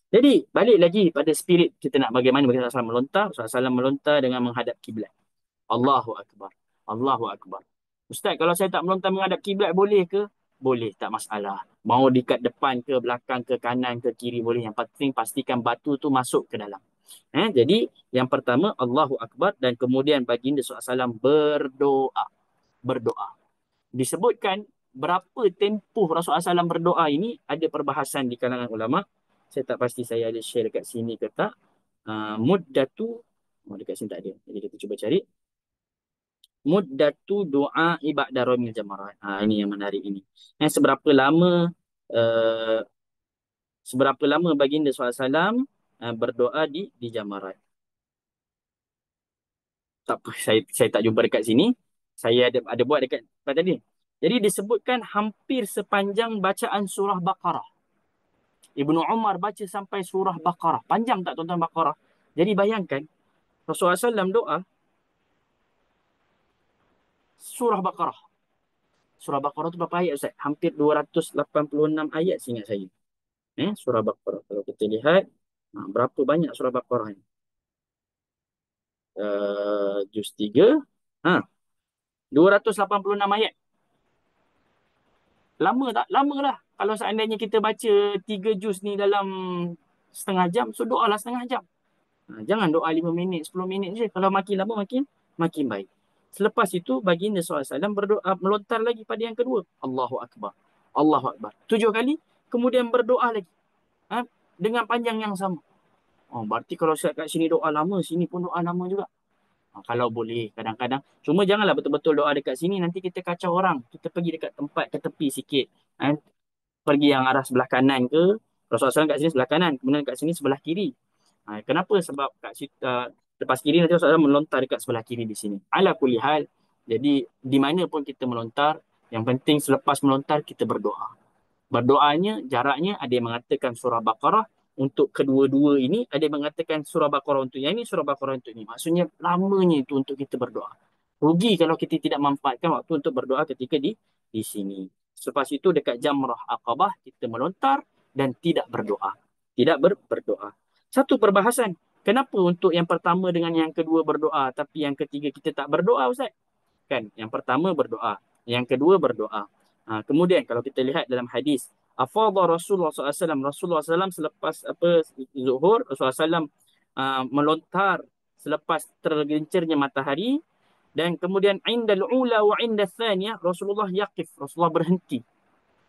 Jadi, balik lagi pada spirit kita nak bagaimana Rasulullah melontar. Rasulullah melontar dengan menghadap kiblat. Allahu Akbar. Allahu Akbar. Ustaz, kalau saya tak melontar menghadap kiblat boleh ke? Boleh, tak masalah. Mau dekat depan ke, belakang ke, kanan ke, kiri boleh. Yang penting pastikan batu tu masuk ke dalam. Jadi, yang pertama Allahu Akbar, dan kemudian baginda SAW berdoa. Berdoa. Disebutkan berapa tempoh Rasulullah SAW berdoa ini, ada perbahasan di kalangan ulama. Saya tak pasti saya ada share dekat sini ke tak. Muddatu, dekat sini tak ada. Jadi kita cuba cari. Muddatu doa ibadah ramil jamarat. Ini yang menarik ini. Seberapa lama baginda SAW berdoa di jamarat. Tak apa, saya tak jumpa dekat sini. Saya ada buat dekat tadi. Jadi disebutkan hampir sepanjang bacaan surah Baqarah. Ibnu Umar baca sampai surah Baqarah. Panjang tak tuan-tuan Baqarah? Jadi bayangkan, Rasulullah SAW doa surah Baqarah. Surah Baqarah tu berapa ayat Ustaz? Hampir 286 ayat seingat saya. Surah Baqarah. Kalau kita lihat, berapa banyak surah Baqarah ni? Juz 3. 286 ayat. Lama tak? Lama lah. Kalau seandainya kita baca 3 juz ni dalam setengah jam, so doalah setengah jam. Jangan doa 5 minit, 10 minit je. Kalau makin lama, makin baik. Selepas itu, baginda SAW berdoa, melontar lagi pada yang kedua. Allahu Akbar. Allahu Akbar. 7 kali. Kemudian berdoa lagi. Dengan panjang yang sama. Berarti kalau kat sini doa lama, sini pun doa lama juga. Kalau boleh, kadang-kadang. Cuma janganlah betul-betul doa dekat sini, nanti kita kacau orang. Kita pergi dekat tempat ke tepi sikit. Pergi yang arah sebelah kanan ke. Rasulullah SAW kat sini sebelah kanan. Kemudian kat sini sebelah kiri. Kenapa? Sebab kat situ, lepas kiri nanti Rasulullah melontar dekat sebelah kiri di sini. Ala kulli hal. Jadi, di mana pun kita melontar, yang penting selepas melontar, kita berdoa. Berdoanya, jaraknya, ada yang mengatakan surah Baqarah. Untuk kedua-dua ini, ada yang mengatakan surah Baqarah untuk yang ini, surah Baqarah untuk ini. Maksudnya, lamanya itu untuk kita berdoa. Rugi kalau kita tidak memanfaatkan waktu untuk berdoa ketika di sini. Selepas itu, dekat Jamrah Aqabah, kita melontar dan tidak berdoa. Tidak berdoa. Satu perbahasan. Kenapa untuk yang pertama dengan yang kedua berdoa, tapi yang ketiga kita tak berdoa, Ustaz? Kan? Yang pertama berdoa. Yang kedua berdoa. Kemudian, kalau kita lihat dalam hadis, afadha Rasulullah SAW. Rasulullah SAW selepas zuhur, Rasulullah SAW melontar selepas tergelincirnya matahari, dan kemudian indal ula wa indal thaniyah, Rasulullah yaqif, Rasulullah berhenti.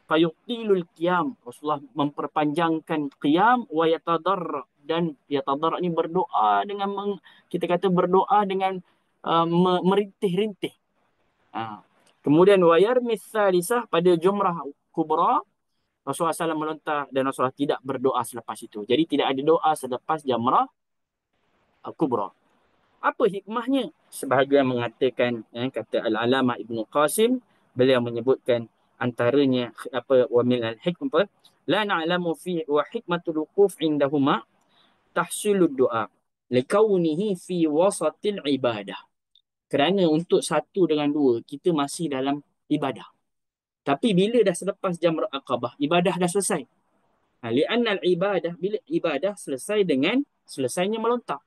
Fayuqilul qiyam, Rasulullah memperpanjangkan qiyam, wa yatadarra, dan yatadarra ni berdoa dengan kita kata berdoa dengan merintih-rintih. Kemudian wa yarmis thalithah, pada Jumrah Kubra, Rasulullah SAW melontar dan Rasulullah tidak berdoa selepas itu. Jadi tidak ada doa selepas Jamrah Kubra. Apa hikmahnya? Sebahagian mengatakan, kata Al-Alamah Ibn Qasim, beliau menyebutkan antaranya apa wa min al-hikmah la na'lamu fi wa hikmatul wuquf indahuma tahsilud du'a likaunihi fi wasatil ibadah. Kerana untuk satu dengan dua, kita masih dalam ibadah. Tapi bila dah selepas Jamrah Aqabah, ibadah dah selesai. Li'anna al-ibadah, bila ibadah selesai dengan selesainya melontar.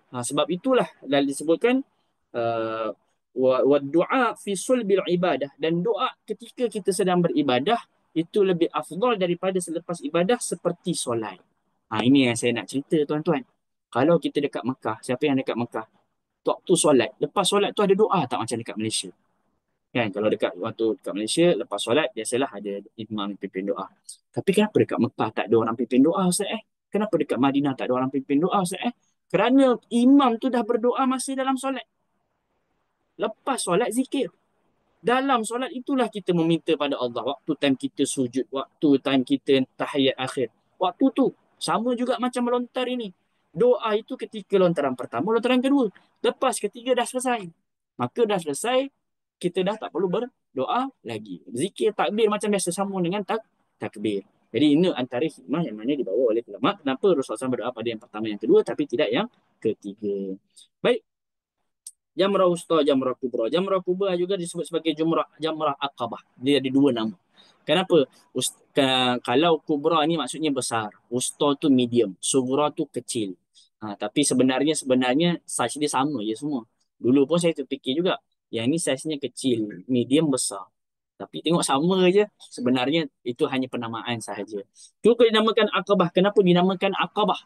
Sebab itulah dan disebutkan uh, wa du'a fi sulbil ibadah, dan doa ketika kita sedang beribadah itu lebih afdal daripada selepas ibadah seperti solat. Ini yang saya nak cerita tuan-tuan. Kalau kita dekat Mekah, siapa yang dekat Mekah? Waktu solat, lepas solat tu ada doa tak macam dekat Malaysia? Kan kalau dekat Malaysia lepas solat biasalah ada imam pimpin doa. Tapi kenapa dekat Mekah tak ada orang pimpin doa Ustaz Kenapa dekat Madinah tak ada orang pimpin doa Ustaz Kerana imam tu dah berdoa masih dalam solat. Lepas solat zikir. Dalam solat itulah kita meminta pada Allah. Waktu time kita sujud, waktu time kita tahiyat akhir. Waktu tu sama juga macam melontar ini. Doa itu ketika lontaran pertama, lontaran kedua. Lepas ketiga dah selesai. Maka dah selesai, kita dah tak perlu berdoa lagi. Zikir takbir macam biasa sama dengan takbir. Jadi ini antara hikmah yang mana dibawa oleh ulama. Kenapa Rasulullah SAW berdoa pada yang pertama, yang kedua, tapi tidak yang ketiga. Baik, Jamrah Wusta, Jamrah Kubra. Jamrah Kubra juga disebut sebagai Jamrah Aqabah. Dia ada dua nama. Kenapa? Kalau Kubra ni maksudnya besar. Wusta tu medium. Sugra tu kecil. Tapi sebenarnya saiz dia sama je semua. Dulu pun saya terfikir juga. Yang ni saiznya kecil, medium, besar. Tapi tengok sama je. Sebenarnya itu hanya penamaan sahaja. Juga dinamakan Aqabah. Kenapa dinamakan Aqabah?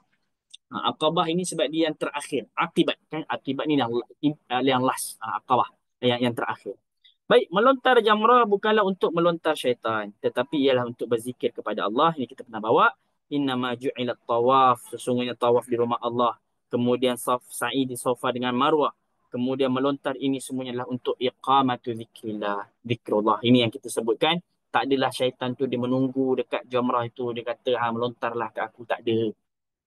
Aqabah ini sebab dia yang terakhir. Akibat kan? Akibat ni yang last. Aqabah yang terakhir. Baik, melontar jamrah bukanlah untuk melontar syaitan, tetapi ialah untuk berzikir kepada Allah. Ini kita pernah bawa. Innama ju'ilat tawaf. Sesungguhnya tawaf di rumah Allah. Kemudian sa'i di Safa dengan Marwah. Kemudian melontar ini semuanya adalah untuk iqamatu zikrillah. Zikrullah. Ini yang kita sebutkan. Tak adalah syaitan tu dia menunggu dekat jamrah itu. Dia kata, melontarlah ke aku. Tak ada.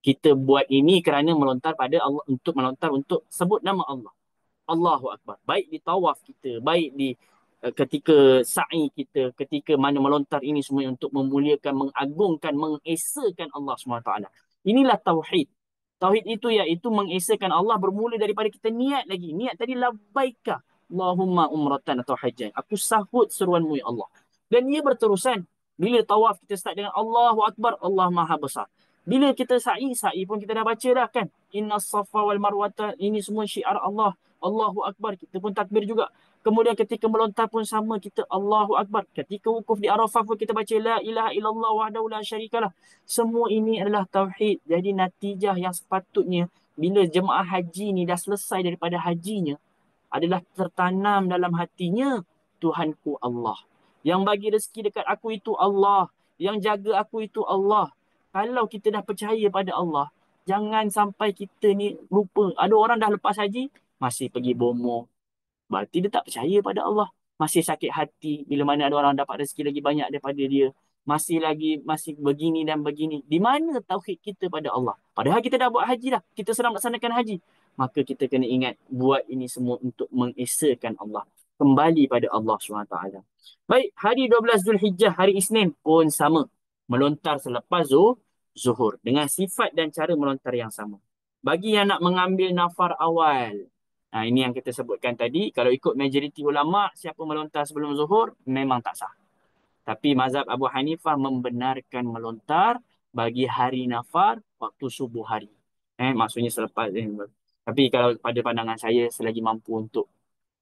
Kita buat ini kerana melontar pada Allah, untuk melontar untuk sebut nama Allah. Allahu Akbar. Baik di tawaf kita, baik di ketika sa'i kita, ketika mana melontar ini semua untuk memuliakan, mengagungkan, mengesakan Allah SWT. Inilah tauhid. Tauhid itu iaitu mengesakan Allah bermula daripada kita niat lagi. Niat tadi labbaika Allahumma umratan atau hajjan. Aku sahut seruanmu ya Allah. Dan ia berterusan. Bila tawaf kita start dengan Allahu Akbar, Allah Maha Besar. Bila kita sa'i pun kita dah baca dah kan. Inna safa wal marwata, ini semua syiar Allah. Allahu Akbar, kita pun takbir juga. Kemudian ketika melontar pun sama, kita Allahu Akbar. Ketika wukuf di Arafah pun kita baca La ilaha illallah wahdahu la syarikalah. Semua ini adalah tauhid. Jadi natijah yang sepatutnya bila jemaah haji ni dah selesai daripada hajinya adalah tertanam dalam hatinya, Tuhanku Allah. Yang bagi rezeki dekat aku itu Allah. Yang jaga aku itu Allah. Kalau kita dah percaya pada Allah, jangan sampai kita ni lupa. Ada orang dah lepas haji, masih pergi bomo. Berarti dia tak percaya pada Allah. Masih sakit hati bila mana ada orang dapat rezeki lagi banyak daripada dia. Masih begini dan begini. Di mana tauhid kita pada Allah? Padahal kita dah buat haji dah. Kita sedang melaksanakan haji. Maka kita kena ingat buat ini semua untuk mengesakan Allah. Kembali pada Allah SWT. Baik, hari 12 Zulhijjah, hari Isnin pun sama. Melontar selepas zuhur. Dengan sifat dan cara melontar yang sama. Bagi yang nak mengambil nafar awal, ini yang kita sebutkan tadi. Kalau ikut majoriti ulama, siapa melontar sebelum zuhur, memang tak sah. Tapi mazhab Abu Hanifah membenarkan melontar bagi hari nafar waktu subuh hari. Maksudnya selepas. Tapi kalau pada pandangan saya, selagi mampu untuk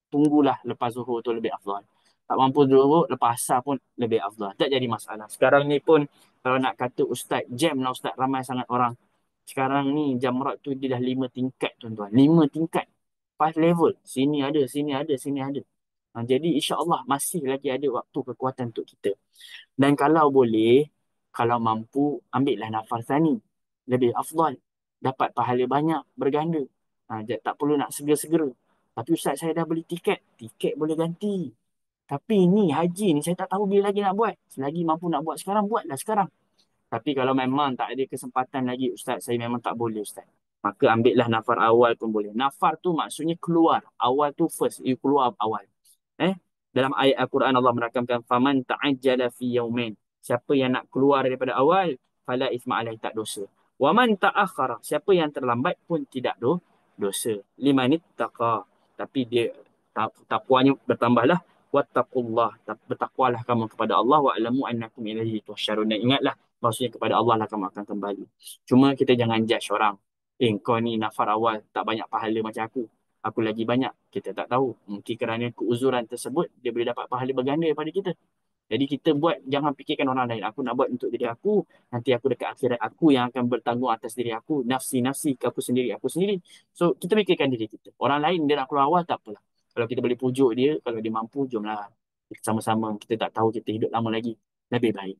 tunggulah lepas zuhur tu lebih afdal. Tak mampu zuhur, lepas asar pun lebih afdal. Tak jadi masalah. Sekarang ni pun, kalau nak kata ustaz, jam lah ustaz, ramai sangat orang. Sekarang ni jamrat tu dia dah 5 tingkat tuan-tuan. 5 tingkat. 5 level. Sini ada, sini ada, sini ada. Jadi insya-Allah masih lagi ada waktu kekuatan untuk kita. Dan kalau boleh, kalau mampu, ambillah nafal thani. Lebih afdal. Dapat pahala banyak, berganda. Tak perlu nak segera-segera. Tapi ustaz, saya dah beli tiket. Tiket boleh ganti. Tapi ni haji ni saya tak tahu bila lagi nak buat. Selagi mampu nak buat sekarang, buatlah sekarang. Tapi kalau memang tak ada kesempatan lagi ustaz, saya memang tak boleh ustaz. maka ambillah nafar awal pun boleh. Nafar tu maksudnya keluar. Awal tu first, you keluar awal. Dalam ayat Al-Quran Allah merakamkan faman ta'ajjala fi yaumin. Siapa yang nak keluar daripada awal, fala isma alaihi, tak dosa. Wa man ta'akhkhara, siapa yang terlambat pun tidak dosa. Liman ittaqa, tapi dia takwanya bertambahlah. Wattaqullah, bertakwalah kamu kepada Allah, wa alamu annakum ilaihi tuhsyarun. Dan ingatlah maksudnya kepada Allah lah kamu akan kembali. Cuma kita jangan judge orang. Kau ni nafar awal tak banyak pahala macam aku lagi banyak. Kita tak tahu. Mungkin kerana keuzuran tersebut, dia boleh dapat pahala berganda daripada kita. Jadi kita buat, jangan fikirkan orang lain. Aku nak buat untuk diri aku, nanti aku dekat akhirat aku yang akan bertanggung atas diri aku. Nafsi, aku sendiri. So, kita fikirkan diri kita. Orang lain dia nak keluar awal, tak apalah. Kalau kita boleh pujuk dia, kalau dia mampu, jomlah. Sama-sama, kita tak tahu kita hidup lama lagi. Lebih baik.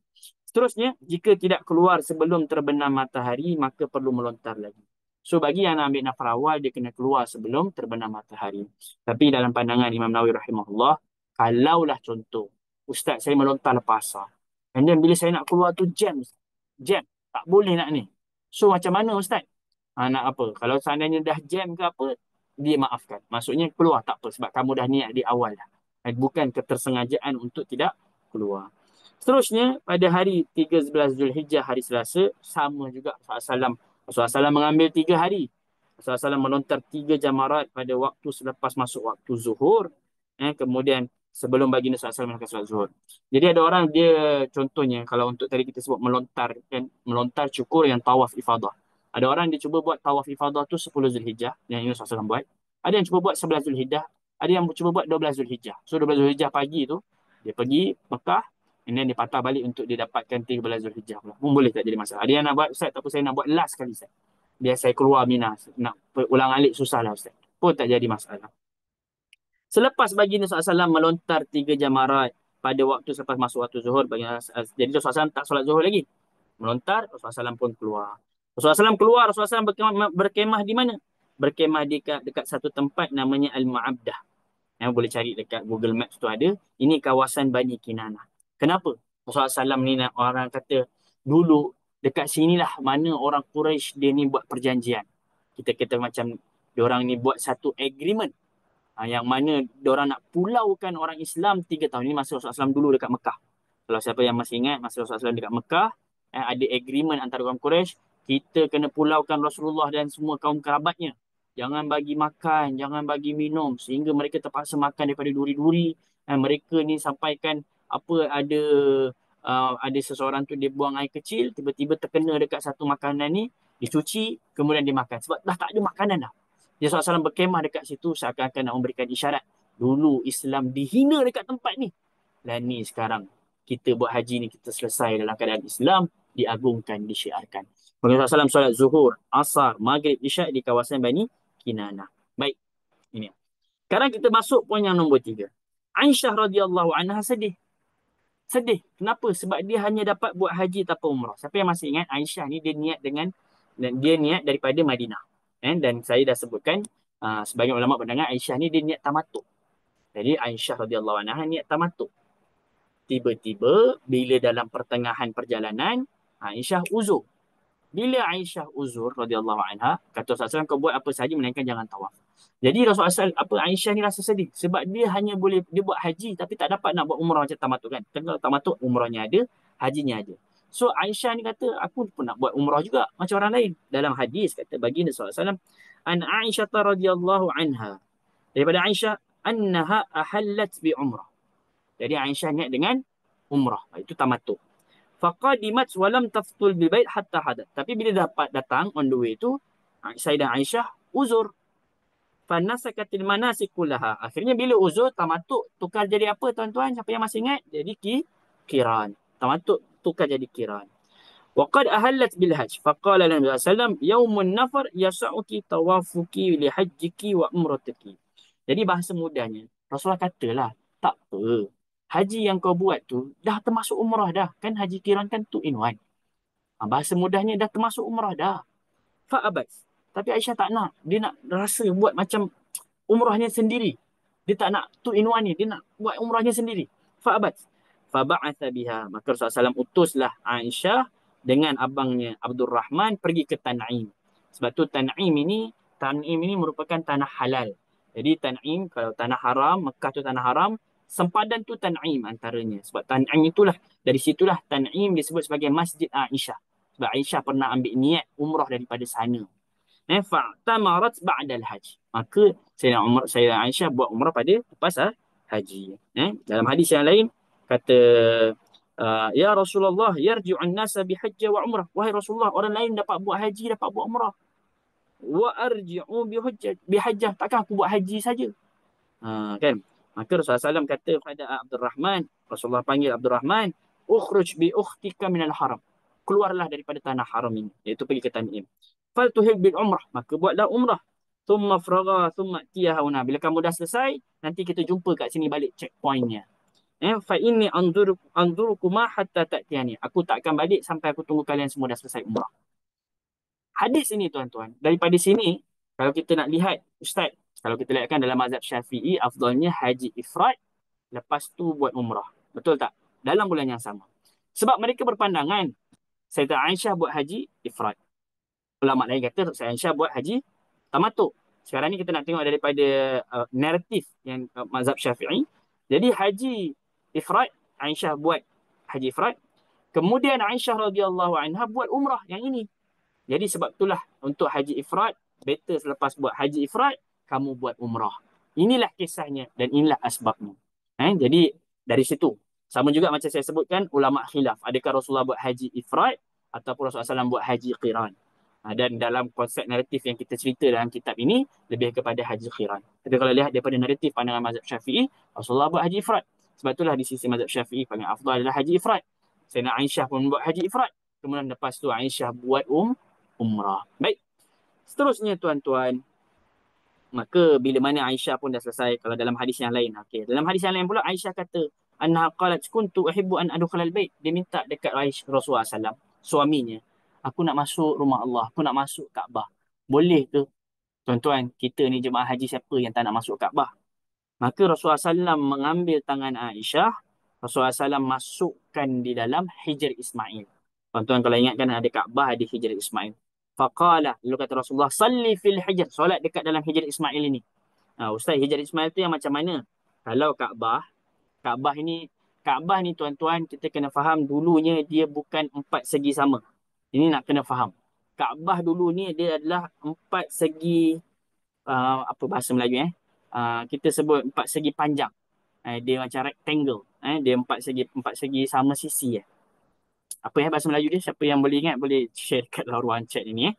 Seterusnya, jika tidak keluar sebelum terbenam matahari, maka perlu melontar lagi. So bagi yang nak ambil nafar awal, dia kena keluar sebelum terbenam matahari. Tapi dalam pandangan Imam Nawawi rahimahullah, kalaulah contoh, Ustaz saya melontar lepas asar. And then bila saya nak keluar tu jam. Tak boleh nak ni. So macam mana Ustaz? Nak apa? Kalau seandainya dah jam ke apa, dia maafkan. Maksudnya keluar tak apa sebab kamu dah niat di awal dah. Bukan ketersengajaan untuk tidak keluar. Seterusnya, pada hari 13 Zulhijjah, hari Selasa, sama juga Rasulullah SAW mengambil 3 hari. Rasulullah SAW melontar 3 jamarat pada waktu selepas masuk waktu zuhur. Kemudian sebelum baginda SAW melakukan solat zuhur. Jadi ada orang dia, contohnya, kalau untuk tadi kita sebut melontar, kan, melontar cukur yang tawaf ifadah. Ada orang dia cuba buat tawaf ifadah tu 10 Zulhijjah, yang Rasulullah SAW buat. Ada yang cuba buat 11 Zulhijjah. Ada yang cuba buat 12 Zulhijjah. So 12 Zulhijjah pagi tu, dia pergi Mekah, and then dia patah balik untuk dia dapatkan 13 Zulhijjah pula. Pun boleh tak jadi masalah. Ada yang nak buat, Ustaz, tak apa, saya nak buat last kali, Ustaz. Biar saya keluar Mina. Nak ulang alik susah lah, Ustaz. Pun tak jadi masalah. Selepas baginda SAW melontar 3 jamarat pada waktu selepas masuk waktu zuhur, jadi Rasulullah SAW tak solat zuhur lagi. Melontar, Rasulullah SAW pun keluar. Rasulullah SAW berkemah di mana? Berkemah dekat satu tempat namanya Al-Ma'abdah. Yang boleh cari dekat Google Maps tu ada. Ini kawasan Bani Kinanah. Kenapa? Rasulullah SAW ni orang kata dulu dekat sinilah mana orang Quraisy dia ni buat perjanjian. Kita kata macam diorang ni buat satu agreement. Yang mana diorang nak pulaukan orang Islam 3 tahun. Ini masa Rasulullah SAW dulu dekat Mekah. Kalau siapa yang masih ingat masa Rasulullah SAW dekat Mekah, ada agreement antara orang Quraisy, kita kena pulaukan Rasulullah dan semua kaum kerabatnya. Jangan bagi makan, jangan bagi minum sehingga mereka terpaksa makan daripada duri-duri. Mereka ni sampaikan ada seseorang tu dia buang air kecil, tiba-tiba terkena dekat satu makanan ni, dicuci, kemudian dimakan. Sebab dah tak ada makanan dah. Dia SAW berkemah dekat situ seakan-akan nak memberikan isyarat. Dulu Islam dihina dekat tempat ni. Dan ni sekarang kita buat haji ni, kita selesai dalam keadaan Islam diagungkan, disyiarkan. Rasulullah SAW solat zuhur, asar, maghrib, isyak di kawasan Bani Kinanah. Baik, ini. Sekarang kita masuk poin yang nombor 3. Aisyah radhiyallahu anha sedih. Kenapa? Sebab dia hanya dapat buat haji tanpa umrah. Siapa yang masih ingat Aisyah ni dia niat daripada Madinah. Dan saya dah sebutkan sebagian ulama pandangan Aisyah ni dia niat tamattu'. Jadi Aisyah radhiyallahu anha niat tamattu'. Tiba-tiba bila dalam pertengahan perjalanan Aisyah uzur. Bila Aisyah uzur radhiyallahu anha, kata Rasulullah SAW, kau buat apa sahaja melainkan jangan tawaf. Jadi Rasulullah SAW, Aisyah ni rasa sedih sebab dia hanya boleh dia buat haji tapi tak dapat nak buat umrah macam tamattu' kan. Kalau tamattu' umrahnya ada, hajinya ada. So Aisyah ni kata, aku pun nak buat umrah juga macam orang lain. Dalam hadis kata baginda SAW, an Aisyah radhiyallahu anha, daripada Aisyah, annaha ahallat bi umrah. Jadi Aisyah niat dengan umrah. Itu tamattu'. Faqadimat walam taftul bil bait hatta hadat. Tapi bila dapat datang on the way tu, Sayyidah Aisyah uzur. Fanasakatil manasik kullaha. Akhirnya bila uzur, tamattu' tukar jadi apa tuan-tuan? Siapa yang masih ingat? Jadi kiran. Tamattu' tukar jadi kiran. Waqad ahallat bil hajj. Faqala Nabi sallallahu alaihi wasallam, yaumun nafar yas'uki tawafuki li hajjiki wa umratiki. Jadi bahasa mudahnya, Rasulullah katalah, tak apa. Haji yang kau buat tu dah termasuk umrah dah. Kan haji kiran kan 2 in 1. Bahasa mudahnya dah termasuk umrah dah. Fa'abat. Tapi Aisyah tak nak. Dia nak rasa buat macam umrahnya sendiri. Dia tak nak 2 in 1 ni. Dia nak buat umrahnya sendiri. Fa'abat. Faba'atha biha. Maka Rasulullah SAW utuslah Aisyah dengan abangnya Abdul Rahman pergi ke Tan'im. Sebab tu Tan'im ini merupakan tanah halal. Jadi Tan'im, kalau tanah haram, Mekah tu tanah haram, sempadan tu Tan'im antaranya. Sebab Tan'im itulah, dari situlah Tan'im disebut sebagai Masjid Aisyah. Sebab Aisyah pernah ambil niat umrah daripada sana. Fa'tamarat ba'dal hajj. Maka Sayyidina Aisyah buat umrah pada lepas haji. Dalam hadis yang lain kata ya Rasulullah yarji'un nasa bihajjah wa umrah. Wahai Rasulullah, orang lain dapat buat haji, dapat buat umrah. Wa arji'u bihajjah. Takkan aku buat haji saja? Kan? Maka Rasulullah SAW kata kepada Abdul Rahman, Rasulullah panggil Abdul Rahman, ukhruj bi ukhtika minal haram. Keluarlah daripada tanah haram ini, iaitu pergi ke Tan'im. Fal tuhil bil umrah, maka buatlah umrah. Thumma fragha thumma tiya hauna. Bila kamu dah selesai, nanti kita jumpa kat sini balik checkpointnya. Fa inni anzurukuma hatta ta'tiyani. Aku tak akan balik sampai aku tunggu kalian semua dah selesai umrah. Hadis ini tuan-tuan, daripada sini kalau kita nak lihat, Ustaz, kalau kita lihatkan dalam mazhab Syafi'i, afdalnya haji ifrad, lepas tu buat umrah. Betul tak? Dalam bulan yang sama. Sebab mereka berpandangan, Sayyidah Aisyah buat haji ifrad. Ulama lain kata Sayyidah Aisyah buat haji tamatuk. Sekarang ni kita nak tengok daripada naratif yang mazhab Syafi'i. Jadi haji ifrad, Aisyah buat haji ifrad. Kemudian Aisyah radhiyallahu anha buat umrah yang ini. Jadi sebab itulah untuk haji ifrad, better selepas buat haji ifrad, kamu buat umrah. Inilah kisahnya dan inilah asbabnya. Jadi dari situ. Sama juga macam saya sebutkan, ulama khilaf. Adakah Rasulullah buat haji ifrad ataupun Rasulullah SAW buat haji qiran. Dan dalam konsep naratif yang kita cerita dalam kitab ini, lebih kepada haji qiran. Tapi kalau lihat daripada naratif pandangan mazhab Syafi'i, Rasulullah buat haji ifrad. Sebab itulah di sisi mazhab Syafi'i, paling afdal adalah haji ifrad. Sayyidina Aisyah pun buat haji ifrad. Kemudian lepas tu Aisyah buat umrah. Baik. Seterusnya tuan-tuan, maka bila mana Aisyah pun dah selesai, kalau dalam hadis yang lain. Okey, dalam hadis yang lain pula Aisyah kata, annaha qalat kuntu uhibbu an adkhulal bait. Dia minta dekat Rasulullah SAW, suaminya, aku nak masuk rumah Allah, aku nak masuk Kaabah. Boleh ke? Tuan-tuan, kita ni jemaah haji siapa yang tak nak masuk Kaabah? Maka Rasulullah SAW mengambil tangan Aisyah, Rasulullah SAW masukkan di dalam Hijr Ismail. Tuan-tuan kalau ingatkan ada Kaabah, ada Hijr Ismail. Faqala, lalu kata Rasulullah, salli fil hijr, solat dekat dalam Hijr Ismail ini. Ustaz, Hijr Ismail tu yang macam mana? Kalau Kaabah ni tuan-tuan, kita kena faham dulunya dia bukan empat segi sama. Ini nak kena faham. Kaabah dulu ni dia adalah empat segi, apa bahasa Melayu kita sebut empat segi panjang. Dia macam rectangle. Dia empat segi sama sisi. Apa bahasa Melayu dia? Siapa yang boleh ingat boleh share kat ruang chat ini.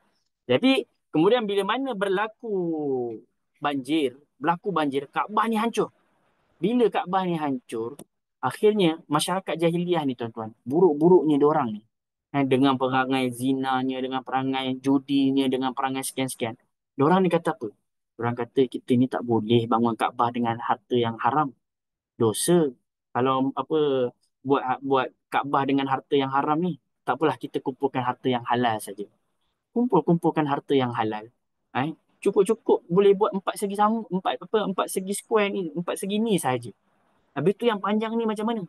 Jadi kemudian bila mana berlaku banjir, Kaabah ni hancur. Bila Kaabah ni hancur, akhirnya masyarakat jahiliah ni tuan-tuan, buruk-buruknya diorang ni, dengan perangai zinanya, dengan perangai judinya, dengan perangai sekian-sekian. Diorang ni kata apa? Diorang kata kita ni tak boleh bangun Kaabah dengan harta yang haram. Dosa. Kalau buat Kaabah dengan harta yang haram ni, tak apalah kita kumpulkan harta yang halal saja. Kumpulkan harta yang halal. Cukup-cukup boleh buat empat segi sama, empat segi square ni, empat segi ni saja. Habis tu yang panjang ni macam mana?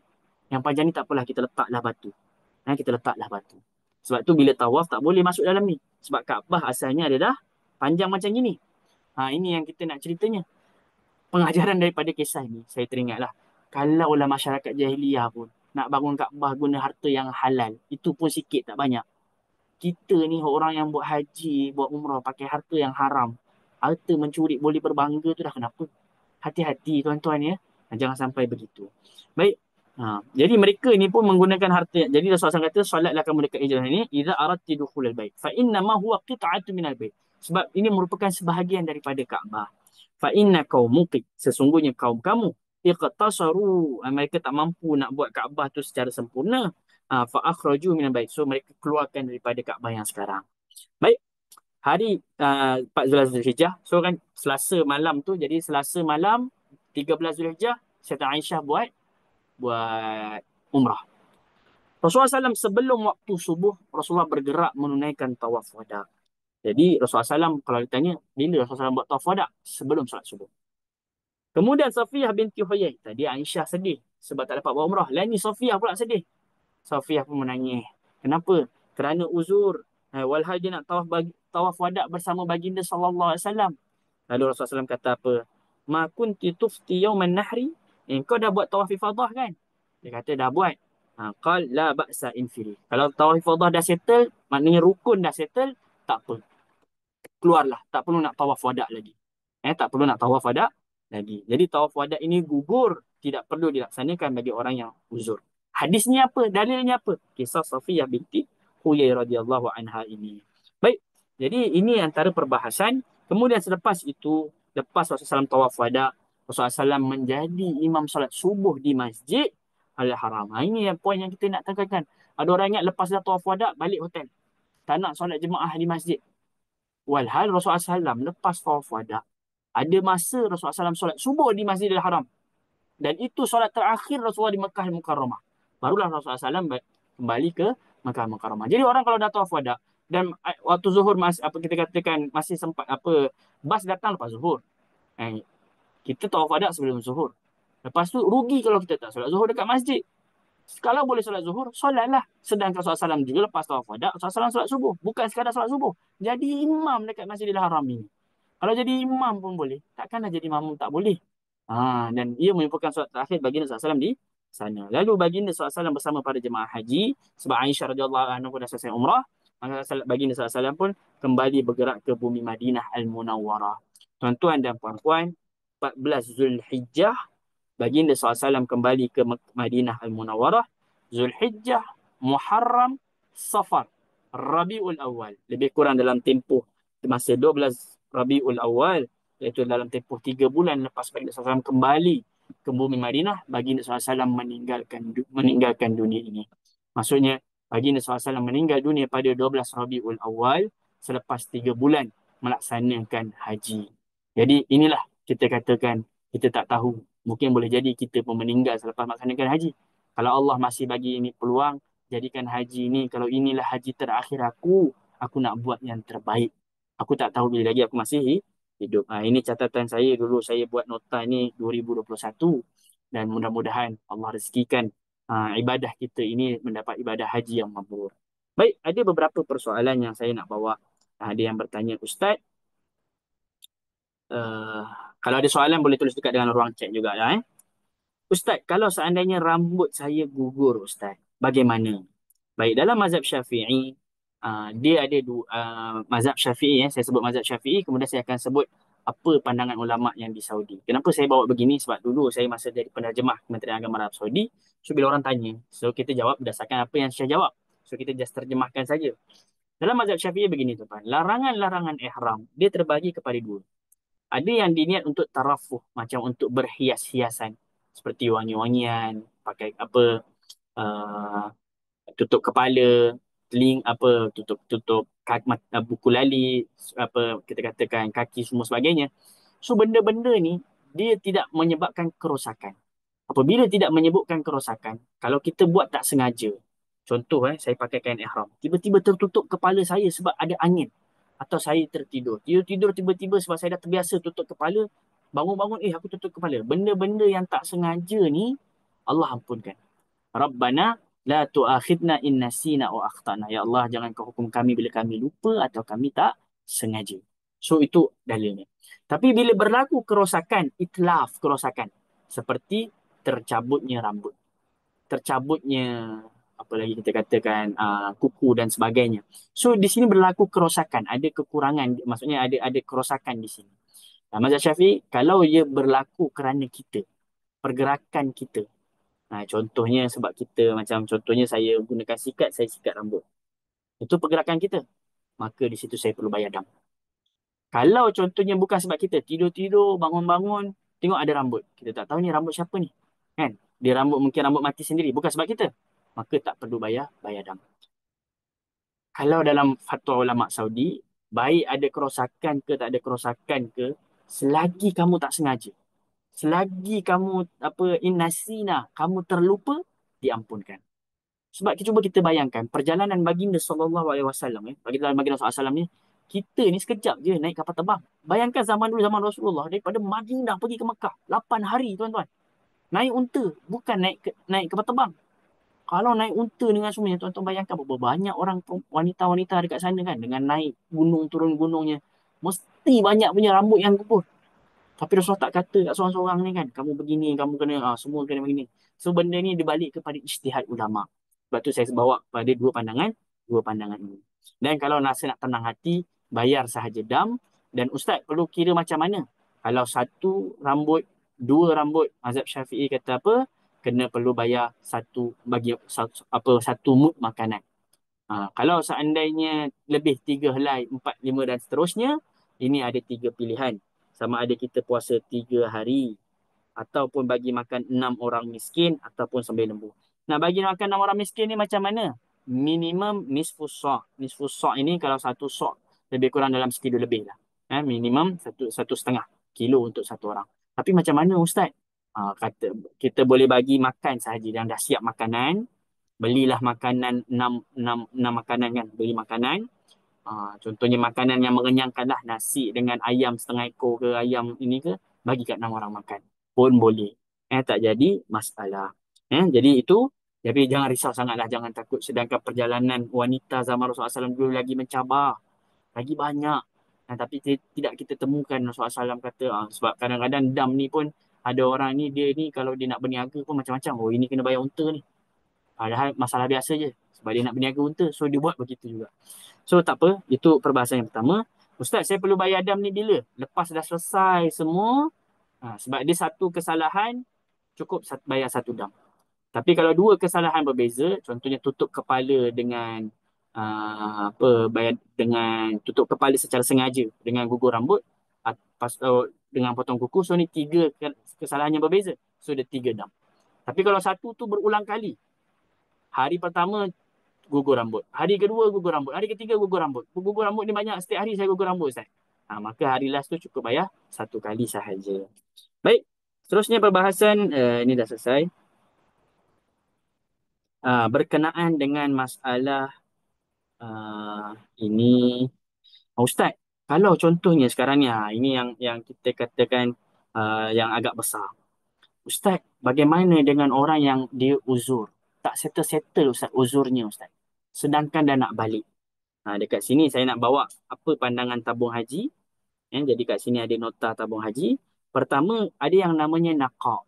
Yang panjang ni tak apalah, kita letaklah batu. Sebab tu bila tawaf tak boleh masuk dalam ni. Sebab Kaabah asalnya adalah panjang macam gini. Ini yang kita nak ceritanya. Pengajaran daripada kisah ni, saya teringatlah. Kalaulah masyarakat jahiliyah pun nak bangun Kaabah guna harta yang halal, itu pun sikit tak banyak. Kita ni orang yang buat haji, buat umrah pakai harta yang haram. Harta mencuri boleh berbangga tu dah kenapa? Hati-hati tuan-tuan ya. Jangan sampai begitu. Baik. Jadi mereka ni pun menggunakan harta. Jadi Rasulullah SAW kata, solatlah kamu dekat hijrah ini, idza aradti dukhulal bait. Fa inna ma huwa qit'atun minal bait. Sebab ini merupakan sebahagian daripada Kaabah. Fa inna qaumuki, sesungguhnya kaum kamu, iqtasaru, mereka tak mampu nak buat Kaabah tu secara sempurna. Fa akhraju minal bait. So mereka keluarkan daripada Kaabah yang sekarang. Baik. Hari 14 Zulhijjah. So kan Selasa malam tu, jadi Selasa malam 13 Zulhijjah, Sayyidah Aisyah buat umrah. Rasulullah SAW sebelum waktu subuh, Rasulullah bergerak menunaikan tawaf wada. Jadi Rasulullah SAW kalau ditanya, bila Rasulullah SAW buat tawaf wada? Sebelum salat subuh. Kemudian Safiyah binti Huyai. Tadi Aisyah sedih sebab tak dapat buat umrah. Lain ni Safiyah pula sedih. Safiyah pun menangis. Kenapa? Kerana uzur. Walhal dia nak tawaf wada bersama baginda sallallahu alaihi wasallam. Lalu Rasulullah SAW kata apa? Ma kunti tufti yawman nahri. Kau dah buat tawaf ifadah kan? Dia kata dah buat. Qal la ba'sa infiri. Kalau tawaf ifadah dah settle, maknanya rukun dah settle, tak apa. Keluarlah. Tak perlu nak tawaf wada lagi. Tak perlu nak tawaf wada lagi. Jadi tawaf wada ini gugur. Tidak perlu dilaksanakan bagi orang yang uzur. Hadisnya apa? Dalilnya apa? Kisah Safiyah binti Huyai radhiyallahu anha ini. Baik. Jadi ini antara perbahasan. Kemudian selepas itu, lepas Rasulullah SAW tawaf wada, Rasulullah SAW menjadi imam salat subuh di Masjid Al-Haram. Ini yang poin yang kita nak tekankan. Ada orang ingat lepas dah tawaf wada, balik hotel. Tak nak solat jemaah di masjid. Walhal Rasulullah SAW lepas tawaf wada, ada masa Rasulullah SAW solat subuh di Masjidil Haram. Dan itu solat terakhir Rasulullah di Mekah Al-Mukarramah. Barulah Rasulullah SAW kembali ke Mekah Al-Mukarramah. Jadi orang kalau dah tawaf wada, dan waktu zuhur apa kita katakan masih sempat bas datang lepas zuhur. Kita tawaf wada sebelum zuhur. Lepas tu rugi kalau kita tak solat zuhur dekat masjid. Kalau boleh solat zuhur, solatlah. Sedangkan Rasulullah SAW juga lepas tawaf wada, Rasulullah SAW solat subuh. Bukan sekadar solat subuh. Jadi imam dekat Masjidil Haram ini. Kalau jadi imam pun boleh. Takkanlah jadi makmum tak boleh. Dan ia merupakan solat terakhir baginda SAW di sana. Lalu baginda SAW bersama para jemaah haji. Sebab Aisyah radhiyallahu anha pun dah selesai umrah. Maka baginda SAW pun kembali bergerak ke bumi Madinah Al-Munawwarah. Tuan-tuan dan puan-puan, 14 Zulhijjah baginda SAW kembali ke Madinah Al-Munawwarah. Zulhijjah, Muharram, Safar, Rabiul Awal. Lebih kurang dalam tempoh masa 12 Rabiul Awal, iaitu dalam tempoh 3 bulan lepas baginda SAW kembali ke bumi Madinah, baginda SAW meninggalkan dunia ini. Maksudnya, baginda SAW meninggal dunia pada 12 Rabiul Awal selepas 3 bulan melaksanakan haji. Jadi inilah kita katakan, kita tak tahu. Mungkin boleh jadi kita pun meninggal selepas melaksanakan haji. Kalau Allah masih bagi ini peluang, jadikan haji ini, kalau inilah haji terakhir aku nak buat yang terbaik. Aku tak tahu bila lagi aku masih hidup. Ini catatan saya dulu, saya buat nota ni 2021. Dan mudah-mudahan Allah rezekikan ibadah kita ini mendapat ibadah haji yang mabrur. Baik, ada beberapa persoalan yang saya nak bawa. Ada yang bertanya, Ustaz, kalau ada soalan boleh tulis dekat dalam ruang chat juga lah. Ustaz, kalau seandainya rambut saya gugur, Ustaz, bagaimana? Baik, dalam mazhab Syafi'i, dia ada mazhab Syafi'i, saya sebut mazhab Syafi'i, kemudian saya akan sebut apa pandangan ulama yang di Saudi. Kenapa saya bawa begini? Sebab dulu saya masa jadi penerjemah Kementerian Agama Arab Saudi, so bila orang tanya, so kita jawab berdasarkan apa yang saya jawab. So kita just terjemahkan saja. Dalam mazhab Syafi'i begini, tuan. Larangan-larangan ihram, dia terbagi kepada dua. Ada yang diniat untuk tarafuh, macam untuk berhias-hiasan, seperti wangi-wangian, pakai uh, tutup kepala, tutup buku lali, kita katakan kaki semua sebagainya. So benda-benda ni dia tidak menyebabkan kerosakan. Apabila tidak menyebabkan kerosakan, kalau kita buat tak sengaja, contoh saya pakai kain ihram, tiba-tiba tertutup kepala saya sebab ada angin, atau saya tertidur. Tidur tiba-tiba sebab saya dah terbiasa tutup kepala, bangun-bangun aku tutup kepala. Benda-benda yang tak sengaja ni Allah ampunkan. Rabbana la tu'akhidna in nasina wa akhtana. Ya Allah, jangan kau hukum kami bila kami lupa atau kami tak sengaja. So itu dalilnya. Tapi bila berlaku kerosakan, itlaf kerosakan, seperti tercabutnya rambut, tercabutnya apa lagi kita katakan kuku dan sebagainya. So di sini berlaku kerosakan, ada kekurangan, maksudnya ada kerosakan di sini. Mazhab Syafi'i, kalau ia berlaku kerana kita, pergerakan kita. Contohnya sebab kita, macam contohnya saya gunakan sikat, saya sikat rambut. Itu pergerakan kita. Maka di situ saya perlu bayar dam. Kalau contohnya bukan sebab kita, tidur-tidur, bangun-bangun, tengok ada rambut. Kita tak tahu ni rambut siapa ni. Kan? Dia mungkin rambut mati sendiri, bukan sebab kita. Maka tak perlu bayar dam. Kalau dalam fatwa ulama Saudi, baik ada kerosakan ke tak ada kerosakan ke, selagi kamu tak sengaja, selagi kamu innasina, kamu terlupa, diampunkan. Sebab cuba kita bayangkan perjalanan baginda sallallahu alaihi wasallam baginda sallallahu alaihi wasallam ni, kita ni sekejap je naik kapal terbang. Bayangkan zaman dulu, zaman Rasulullah, daripada Madinah pergi ke Mekah 8 hari, tuan-tuan. Naik unta, bukan naik kapal terbang. Kalau naik unta dengan semuanya, tuan-tuan bayangkan berapa banyak orang wanita-wanita dekat sana kan, dengan naik gunung turun gunungnya. Mesti banyak punya rambut yang gugur. Tapi Rasulullah tak kata kat seorang-seorang ni kan, kamu begini, kamu kena, semua kena begini. So benda ni dibalik kepada ijtihad ulama. Sebab tu saya bawa pada dua pandangan ini. Dan kalau nak tenang hati, bayar sahaja dam. Dan Ustaz perlu kira macam mana? Kalau satu rambut, dua rambut, mazhab Syafi'i kata apa? Kena perlu bayar satu bagi satu mud makanan. Kalau seandainya lebih tiga helai, empat, lima dan seterusnya, ini ada tiga pilihan. Sama ada kita puasa 3 hari, ataupun bagi makan 6 orang miskin, ataupun sambil lembu. Nah, bagi makan 6 orang miskin ni macam mana? Minimum nisfu sa'. Nisfu sa' ini kalau satu sa' lebih kurang dalam sekilo lebih lah. Minimum 1,5 kilo untuk satu orang. Tapi macam mana Ustaz? Kata kita boleh bagi makan sahaja yang dah siap makanan. Belilah makanan, 6 makanan kan. Beli makanan. Contohnya makanan yang mengenyangkan lah, nasi dengan ayam setengah ekor ke, ayam ini ke, bagi kat 6 orang makan pun boleh. Tak jadi masalah. Jadi itu, tapi jangan risau sangatlah, jangan takut. Sedangkan perjalanan wanita zaman Rasulullah SAW dulu lagi mencabar, lagi banyak. Tapi tidak kita temukan Rasulullah SAW kata, sebab kadang-kadang dam ni pun ada orang ni, dia ni kalau dia nak berniaga pun macam-macam. Oh, ini kena bayar unta ni. Padahal masalah biasa je. Sebab dia nak berniaga unta, so dia buat begitu juga. So tak apa, itu perbahasan yang pertama. Ustaz, saya perlu bayar dam ni bila? Lepas dah selesai semua. Sebab dia satu kesalahan, cukup bayar satu dam. Tapi kalau dua kesalahan berbeza, contohnya tutup kepala dengan bayar dengan tutup kepala secara sengaja dengan gugur rambut, dengan potong kuku, so ni tiga kesalahan yang berbeza. So dia tiga dam. Tapi kalau satu tu berulang kali, hari pertama gugur rambut, hari kedua gugur rambut, hari ketiga gugur rambut. Gugur rambut ni banyak, setiap hari saya gugur rambut Ustaz. Maka hari last tu cukup bayar satu kali sahaja. Baik, seterusnya perbahasan ini dah selesai. Berkenaan dengan masalah ini, Ustaz, kalau contohnya sekarang ni, ini yang kita katakan yang agak besar. Ustaz, bagaimana dengan orang yang dia uzur? Tak settle-settle Ustaz, uzurnya Ustaz. Sedangkan dah nak balik. Dekat sini saya nak bawa apa pandangan tabung haji. Jadi kat sini ada nota tabung haji. Pertama, ada yang namanya naqa'.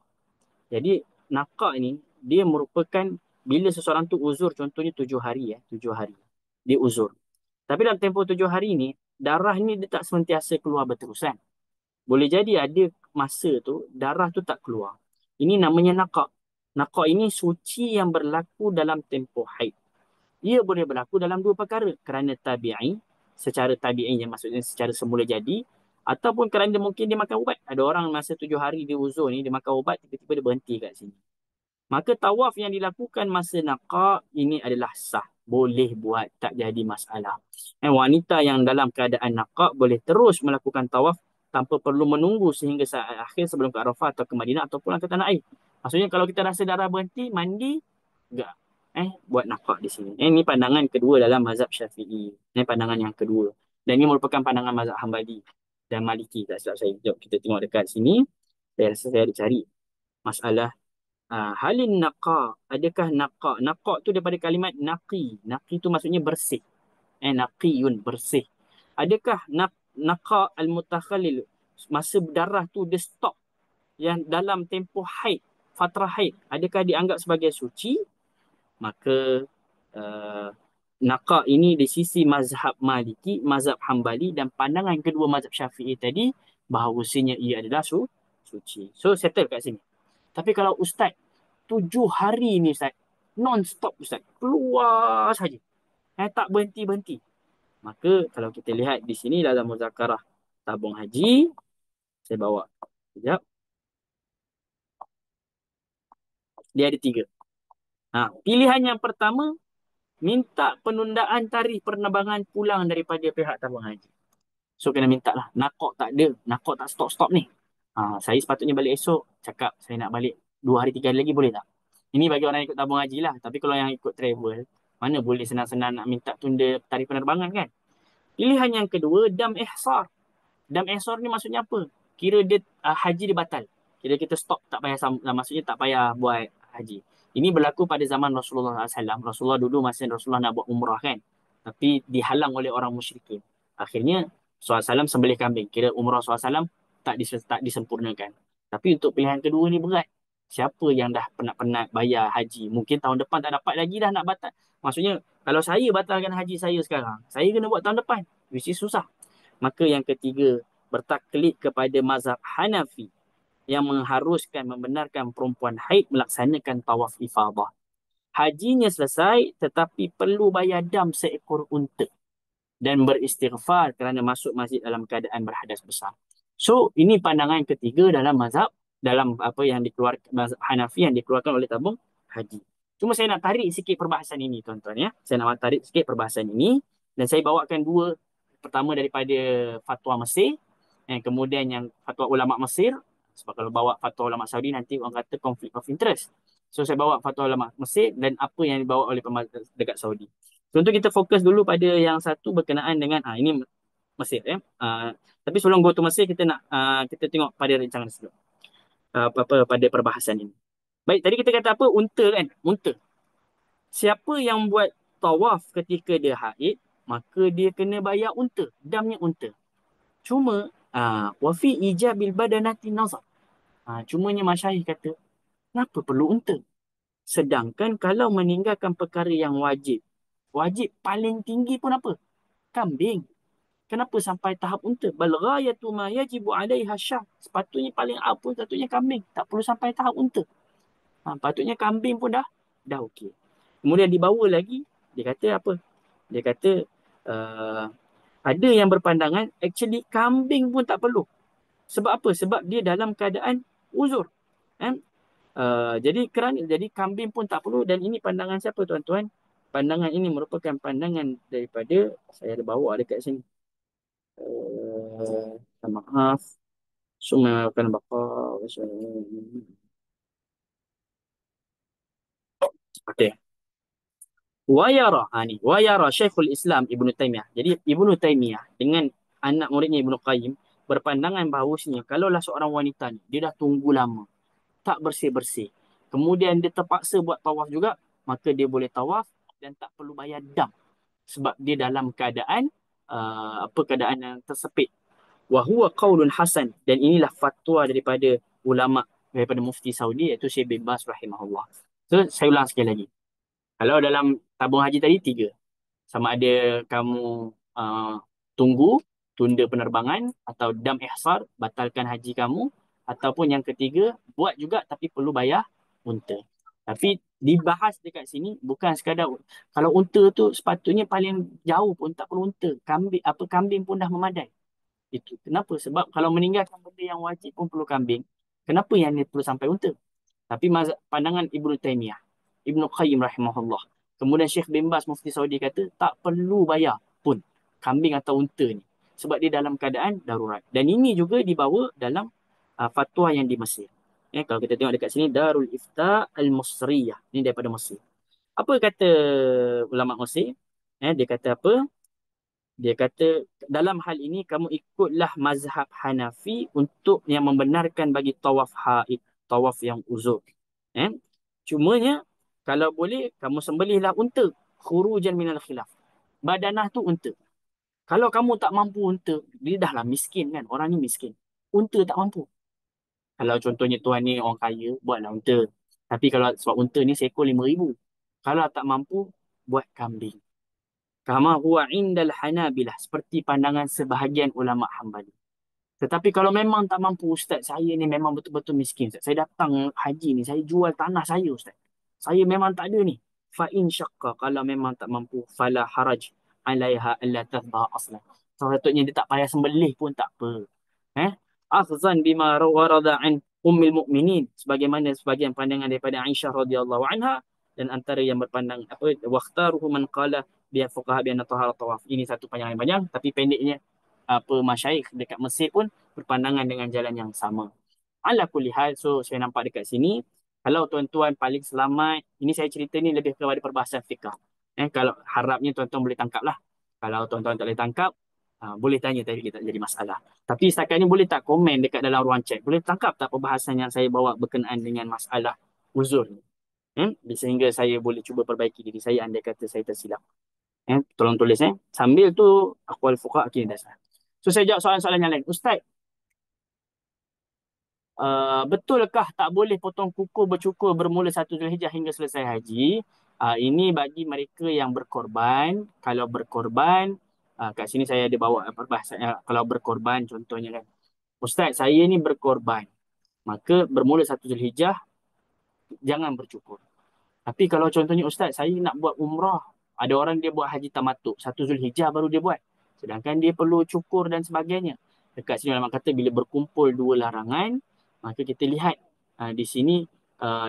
Jadi naqa' ini, dia merupakan bila seseorang tu uzur, contohnya 7 hari. 7 hari. Dia uzur. Tapi dalam tempoh 7 hari ni, darah ni dia tak sentiasa keluar berterusan. Boleh jadi ada masa tu, darah tu tak keluar. Ini namanya naqa'. Naqa' ini suci yang berlaku dalam tempoh haid. Ia boleh berlaku dalam dua perkara. Kerana tabi'i, secara tabi'i yang maksudnya secara semula jadi, ataupun kerana mungkin dia makan ubat. Ada orang masa 7 hari dia uzur ni, dia makan ubat, tiba-tiba dia berhenti kat sini. Maka tawaf yang dilakukan masa naqa' ini adalah sah. Boleh buat, tak jadi masalah. Wanita yang dalam keadaan naqa' boleh terus melakukan tawaf tanpa perlu menunggu sehingga saat akhir sebelum ke Arafah atau ke Madinah atau pulang ke tanah air. Maksudnya kalau kita rasa darah berhenti, mandi, enggak. Buat naqa' di sini. Ini pandangan kedua dalam mazhab Syafi'i. Ini pandangan yang kedua. Dan ini merupakan pandangan mazhab Hambali dan Maliki. Tak silap saya. Jom kita tengok dekat sini. Saya rasa saya ada cari masalah. Halin naqa'. Adakah naqa'? Naqa' tu daripada kalimat naqi. Naqi tu maksudnya bersih. Naqiyun, bersih. Adakah naqa' al-mutakhallil, masa darah tu dia stop, yang dalam tempoh haid, fatrah haid, adakah dianggap sebagai suci? Maka naqa' ini di sisi mazhab Maliki, mazhab Hambali dan pandangan kedua mazhab Syafi'i tadi, bahawasanya ia adalah suci. So settle kat sini. Tapi kalau Ustaz, 7 hari ni Ustaz, non-stop Ustaz, keluar saja. Tak berhenti-berhenti. Maka kalau kita lihat di sini dalam muzakarah tabung haji, saya bawa. Sekejap. Dia ada 3. Pilihan yang pertama, minta penundaan tarikh penerbangan pulang daripada pihak tabung haji. So kena minta lah. Naqa' tak ada. Naqa' tak stop-stop ni. Saya sepatutnya balik esok. Cakap saya nak balik 2 hari 3 hari lagi, boleh tak? Ini bagi orang yang ikut tabung haji lah. Tapi kalau yang ikut travel, mana boleh senang-senang nak minta tunda tarikh penerbangan kan? Pilihan yang kedua, dam ihsar. Dam ihsar ni maksudnya apa? Kira dia haji dia batal. Kira kita stop, tak payah maksudnya tak payah buat haji. Ini berlaku pada zaman Rasulullah SAW. Rasulullah dulu masa Rasulullah nak buat umrah kan. Tapi dihalang oleh orang musyrikin. Akhirnya SAW sembelih kambing. Kira umrah SAW tak disempurnakan. Tapi untuk pilihan kedua ni berat. Siapa yang dah penat-penat bayar haji? Mungkin tahun depan tak dapat lagi dah nak batal. Maksudnya kalau saya batalkan haji saya sekarang, saya kena buat tahun depan. Which is susah. Maka yang ketiga, bertaklid kepada mazhab Hanafi yang mengharuskan membenarkan perempuan haid melaksanakan tawaf ifadah. Hajinya selesai tetapi perlu bayar dam seekor unta dan beristighfar kerana masuk masjid dalam keadaan berhadas besar. So, ini pandangan ketiga dalam mazhab, dalam apa yang dikeluarkan mazhab Hanafi yang dikeluarkan oleh tabung haji. Cuma saya nak tarik sikit perbahasan ini tuan-tuan ya. Saya nak tarik sikit perbahasan ini dan saya bawakan dua. Pertama daripada fatwa Mesir, kemudian yang fatwa ulama Mesir. Sebab kalau bawa fatwa ulama Saudi nanti orang kata conflict of interest. So saya bawa fatwa ulama Mesir dan apa yang dibawa oleh dekat Saudi. Contoh kita fokus dulu pada yang satu berkenaan dengan ini Mesir ya. Tapi sebelum go to Mesir kita nak kita tengok pada rancangan sebelum. Apa pada perbahasan ini. Baik, tadi kita kata apa? Unta kan? Unta. Siapa yang buat tawaf ketika dia haid, maka dia kena bayar unta, damnya unta. Cuma wa fi ijabil badanati nazar. Cumanya masyayikh kata, kenapa perlu unta? Sedangkan kalau meninggalkan perkara yang wajib, wajib paling tinggi pun apa? Kambing. Kenapa sampai tahap unta? Bal ghayatu ma yajibu 'alaiha syah. Sepatutnya paling apa? Sepatutnya kambing. Tak perlu sampai tahap unta. Patutnya kambing pun dah okey. Kemudian dibawa lagi, dia kata apa? Dia kata ada yang berpandangan actually kambing pun tak perlu. Sebab apa? Sebab dia dalam keadaan uzur. Jadi kambing pun tak perlu dan ini pandangan siapa tuan-tuan? Pandangan ini merupakan pandangan daripada saya ada bawa dekat sini. Maaf. Semua akan bakar. Okey. Wayara Syekhul Islam Ibnu Taimiyah. Jadi Ibnu Taimiyah dengan anak muridnya Ibnu Qayyim berpandangan bahawasanya kalaulah seorang wanita ni dia dah tunggu lama, tak bersih-bersih. Kemudian dia terpaksa buat tawaf juga, maka dia boleh tawaf dan tak perlu bayar dam sebab dia dalam keadaan keadaan yang tersepit. Wa huwa qaulun hasan, dan inilah fatwa daripada ulama daripada mufti Saudi iaitu Syekh bin Baz rahimahullah. So saya ulang sekali lagi. Kalau dalam tabung haji tadi tiga, sama ada kamu tunggu, tunda penerbangan atau dam ihsar, batalkan haji kamu, ataupun yang ketiga, buat juga tapi perlu bayar unta. Tapi dibahas dekat sini bukan sekadar kalau unta tu sepatutnya paling jauh pun tak perlu unta. Kambing pun dah memadai. Itu kenapa? Sebab kalau meninggalkan benda yang wajib pun perlu kambing. Kenapa yang ni perlu sampai unta? Tapi pandangan Ibnu Taimiyah, Ibnu Qayyim rahimahullah, kemudian Syekh bin Baz mufti Saudi kata tak perlu bayar pun kambing atau unta ni sebab dia dalam keadaan darurat. Dan ini juga dibawa dalam fatwa yang di Mesir. Kalau kita tengok dekat sini Darul Ifta Al-Musriyah, ni daripada Mesir. Apa kata ulama Mesir? Dia kata apa? Dia kata dalam hal ini kamu ikutlah mazhab Hanafi untuk yang membenarkan bagi tawaf haid, tawaf yang uzur. Cumanya kalau boleh kamu sembelihlah unta, khurujan minal khilaf. Badanah tu unta. Kalau kamu tak mampu unta, dia dahlah miskin kan, orang ni miskin. Unta tak mampu. Kalau contohnya tuan ni orang kaya, buatlah unta. Tapi kalau sebab unta ni seekor 5,000. Kalau tak mampu, buat kambing. Kama huwa indal Hanabilah, seperti pandangan sebahagian ulama Hambali. Tetapi kalau memang tak mampu, Ustaz, saya ni memang betul-betul miskin, Ustaz. Saya datang haji ni, saya jual tanah saya, Ustaz. Saya memang tak ada ni. Fa in syaqqa, kalau memang tak mampu, fala haraj alaiha alla tadha aslan. Sepatutnya dia tak payah sembelih pun tak apa. Akhzan bima warada an ummil mu'minin, sebagaimana sebagian pandangan daripada Aisyah radhiyallahu anha, dan antara yang berpandang waqtaruhu man qala biar fuqaha bi anna taharat tawaf. Ini satu panjang yang panjang, tapi pendeknya masyayikh dekat Mesir pun berpandangan dengan jalan yang sama. Ala kulli hal, so saya nampak dekat sini kalau tuan-tuan paling selamat, ini saya cerita ni lebih kepada perbahasan fiqh. Kalau harapnya tuan-tuan boleh tangkap lah. Kalau tuan-tuan tak boleh tangkap, boleh tanya tadi kita jadi masalah. Tapi setakat ni boleh tak komen dekat dalam ruang chat? Boleh tangkap tak perbahasan yang saya bawa berkenaan dengan masalah uzur ni? Sehingga saya boleh cuba perbaiki diri saya andai kata saya tersilap. Tolong tulis. Sambil tu aqwal fuqaha akidah dasar. So saya jawab soalan-soalan yang lain. Ustaz, betulkah tak boleh potong kuku bercukur bermula 1 Zulhijjah hingga selesai haji? Ini bagi mereka yang berkorban. Kalau berkorban, kat sini saya ada bawa perbahasan. Kalau berkorban contohnya kan. Ustaz, saya ni berkorban. Maka bermula 1 Zulhijjah, jangan bercukur. Tapi kalau contohnya Ustaz, saya nak buat umrah. Ada orang dia buat haji tamatuk. 1 Zulhijjah baru dia buat. Sedangkan dia perlu cukur dan sebagainya. Dekat sini ulama kata bila berkumpul dua larangan, maka kita lihat di sini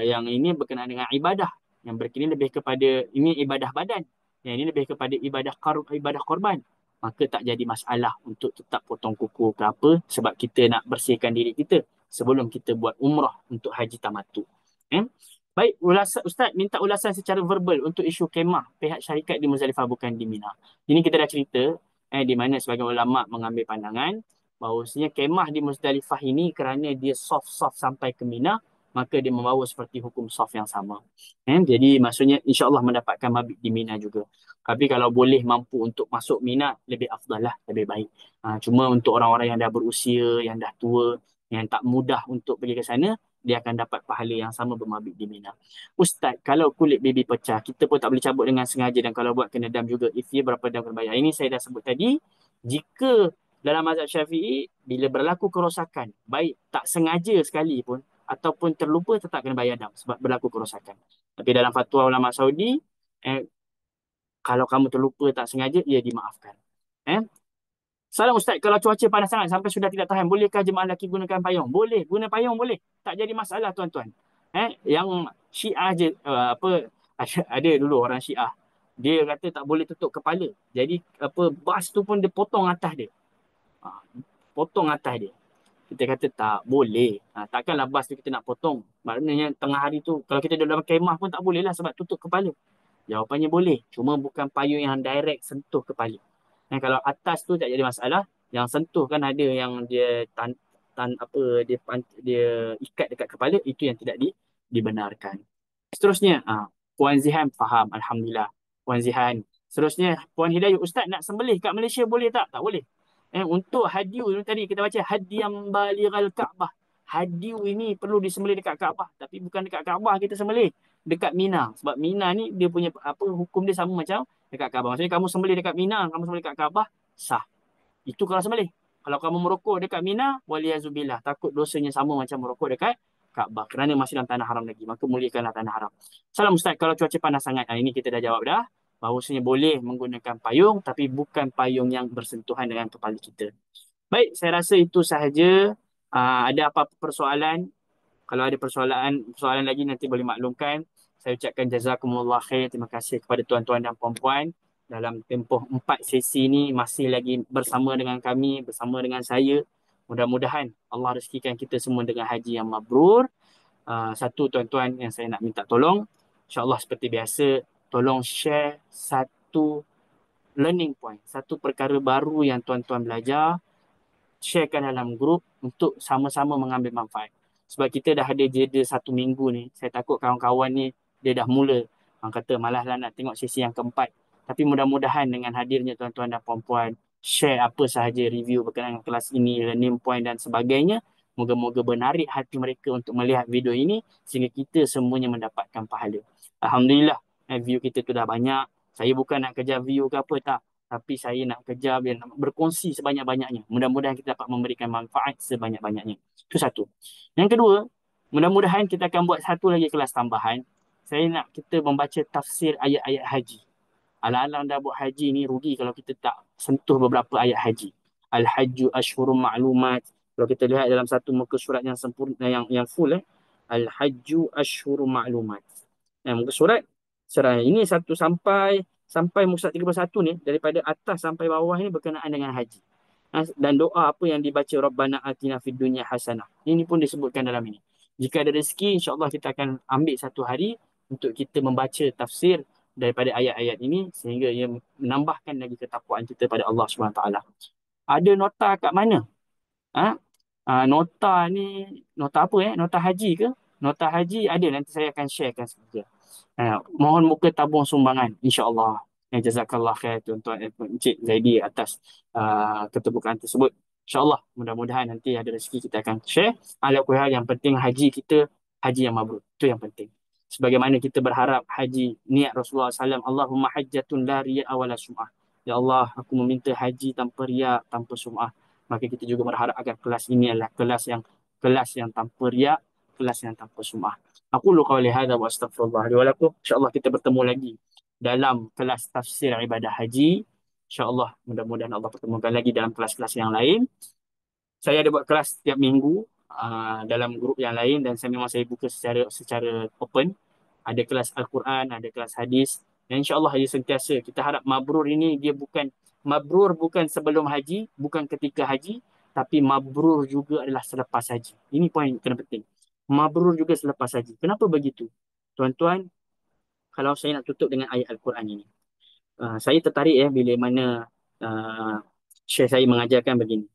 yang ini berkenaan dengan ibadah. Yang berkini lebih kepada, ini ibadah badan. Yang ini lebih kepada ibadah korban. Maka tak jadi masalah untuk tetap potong kuku ke apa. Sebab kita nak bersihkan diri kita sebelum kita buat umrah untuk haji tamatuk. Eh? Baik, Ustaz minta ulasan secara verbal untuk isu kemah pihak syarikat di Muzdalifah bukan di Mina. Ini kita dah cerita di mana sebagian ulama mengambil pandangan bahawasanya kemah di Muzdalifah ini kerana dia soft-soft sampai ke Mina, maka dia membawa seperti hukum soft yang sama. Jadi maksudnya insya-Allah mendapatkan mabit di Mina juga. Tapi kalau boleh mampu untuk masuk Mina lebih afdal lah, lebih baik. Cuma untuk orang-orang yang dah berusia, yang dah tua, yang tak mudah untuk pergi ke sana, dia akan dapat pahala yang sama bermabit di Mina. Ustaz, kalau kulit baby pecah, kita pun tak boleh cabut dengan sengaja dan kalau buat kena dam juga. If ya, berapa dam kena bayar? Ini saya dah sebut tadi. Jika dalam mazhab Syafi'i, bila berlaku kerosakan, baik tak sengaja sekali pun, ataupun terlupa tetap kena bayar dam sebab berlaku kerosakan. Tapi dalam fatwa ulama Saudi, kalau kamu terlupa tak sengaja, ia dimaafkan. Eh? Salam Ustaz, kalau cuaca panas sangat sampai sudah tidak tahan, bolehkah jemaah lelaki gunakan payung? Boleh, guna payung boleh. Tak jadi masalah tuan-tuan. Yang Syiah je, ada dulu orang Syiah. Dia kata tak boleh tutup kepala. Jadi apa bas tu pun dia potong atas dia. Ha, potong atas dia. Kita kata tak boleh. Takkanlah bas tu kita nak potong. Maknanya tengah hari tu, kalau kita duduk dalam kemah pun tak boleh lah sebab tutup kepala. Jawapannya boleh. Cuma bukan payung yang direct sentuh kepala. Kalau atas tu tak jadi masalah. Yang sentuh kan ada yang dia dia ikat dekat kepala, itu yang tidak dibenarkan. Seterusnya, Puan Zihan faham, alhamdulillah. Puan Zihan. Seterusnya, Puan Hidayah, Ustaz nak sembelih kat Malaysia boleh tak? Tak boleh. Untuk hadiu tadi kita baca hadiyam balighal Ka'bah. Hadiu ini perlu disembelih dekat Kaabah, tapi bukan dekat Kaabah kita sembelih, dekat Mina. Sebab Mina ni dia punya apa hukum dia sama macam dekat Kaabah. Maksudnya kamu sembelih dekat Mina, kamu sembelih dekat Kaabah, sah. Itu kalau sembelih. Kalau kamu merokok dekat Mina, waliyazubillah, takut dosanya sama macam merokok dekat Kaabah kerana masih dalam tanah haram lagi. Maka muliakanlah tanah haram. Salam Ustaz, kalau cuaca panas sangat, ini kita dah jawab dah. Bahawasanya boleh menggunakan payung, tapi bukan payung yang bersentuhan dengan kepala kita. Baik, saya rasa itu sahaja. Ada apa-apa persoalan? Kalau ada persoalan lagi nanti boleh maklumkan. Saya ucapkan jazakumullah khair. Terima kasih kepada tuan-tuan dan puan-puan dalam tempoh 4 sesi ini masih lagi bersama dengan kami, bersama dengan saya. Mudah-mudahan Allah rezekikan kita semua dengan haji yang mabrur. Satu tuan-tuan yang saya nak minta tolong, insya-Allah seperti biasa, tolong share satu learning point, satu perkara baru yang tuan-tuan belajar, sharekan dalam grup untuk sama-sama mengambil manfaat. Sebab kita dah ada jeda 1 minggu ni. Saya takut kawan-kawan ni dia dah mula. Orang kata malaslah nak tengok sesi yang keempat. Tapi mudah-mudahan dengan hadirnya tuan-tuan dan puan-puan, share apa sahaja review berkenaan dengan kelas ini, learning point dan sebagainya. Moga-moga menarik hati mereka untuk melihat video ini sehingga kita semuanya mendapatkan pahala. Alhamdulillah, view kita tu dah banyak. Saya bukan nak kejar view ke apa, tak. Tapi saya nak kejar biar nak berkongsi sebanyak-banyaknya. Mudah-mudahan kita dapat memberikan manfaat sebanyak-banyaknya. Itu satu. Yang kedua, mudah-mudahan kita akan buat satu lagi kelas tambahan. Saya nak kita membaca tafsir ayat-ayat haji. Alang-alang dah buat haji ni rugi kalau kita tak sentuh beberapa ayat haji. Al-Hajju Ashhurum Ma'lumat. Kalau kita lihat dalam satu muka surat yang sempurna, yang full, Al-Hajju Ashhurum Ma'lumat. Muka surat serah ini satu sampai muka surat 31 ni, daripada atas sampai bawah ni berkenaan dengan haji. Dan doa apa yang dibaca, Rabbana atina fid dunya hasanah. Ini pun disebutkan dalam ini. Jika ada rezeki, insya-Allah kita akan ambil satu hari untuk kita membaca tafsir daripada ayat-ayat ini sehingga ia menambahkan lagi ketakwaan kita pada Allah Subhanahu taala. Ada nota kat mana? Nota ni nota apa? Nota haji ke? Nota haji ada, nanti saya akan sharekan saja. Mohon muka tabung sumbangan, insya-Allah. Jazakallah khair tuan-tuan Encik Zaidi atas keterbukaan tersebut. InsyaAllah mudah-mudahan nanti ada rezeki kita akan share. Ala kulli hal yang penting haji kita haji yang mabrur. Itu yang penting. Sebagaimana kita berharap haji niat Rasulullah SAW, Allahumma hajjatun la riya wala sum'ah. Ya Allah, aku meminta haji tanpa riak, tanpa sum'ah. Maka kita juga berharap agar kelas ini adalah kelas yang tanpa riak, kelas yang tanpa sum'ah. Aku lu qauli hadza wa astaghfirullah li wa lakum. InsyaAllah kita bertemu lagi dalam kelas tafsir ibadah haji. InsyaAllah mudah-mudahan Allah pertemukan lagi dalam kelas-kelas yang lain. Saya ada buat kelas setiap minggu dalam grup yang lain dan saya buka secara open. Ada kelas Al-Quran, ada kelas hadis. Dan insya-Allah haji sentiasa. Kita harap mabrur ini dia bukan mabrur bukan sebelum haji, bukan ketika haji, tapi mabrur juga adalah selepas haji. Ini poin kena penting. Mabrur juga selepas haji. Kenapa begitu? Tuan-tuan, kalau saya nak tutup dengan ayat Al-Quran ini. Saya tertarik bila mana uh, Syekh saya mengajarkan begini.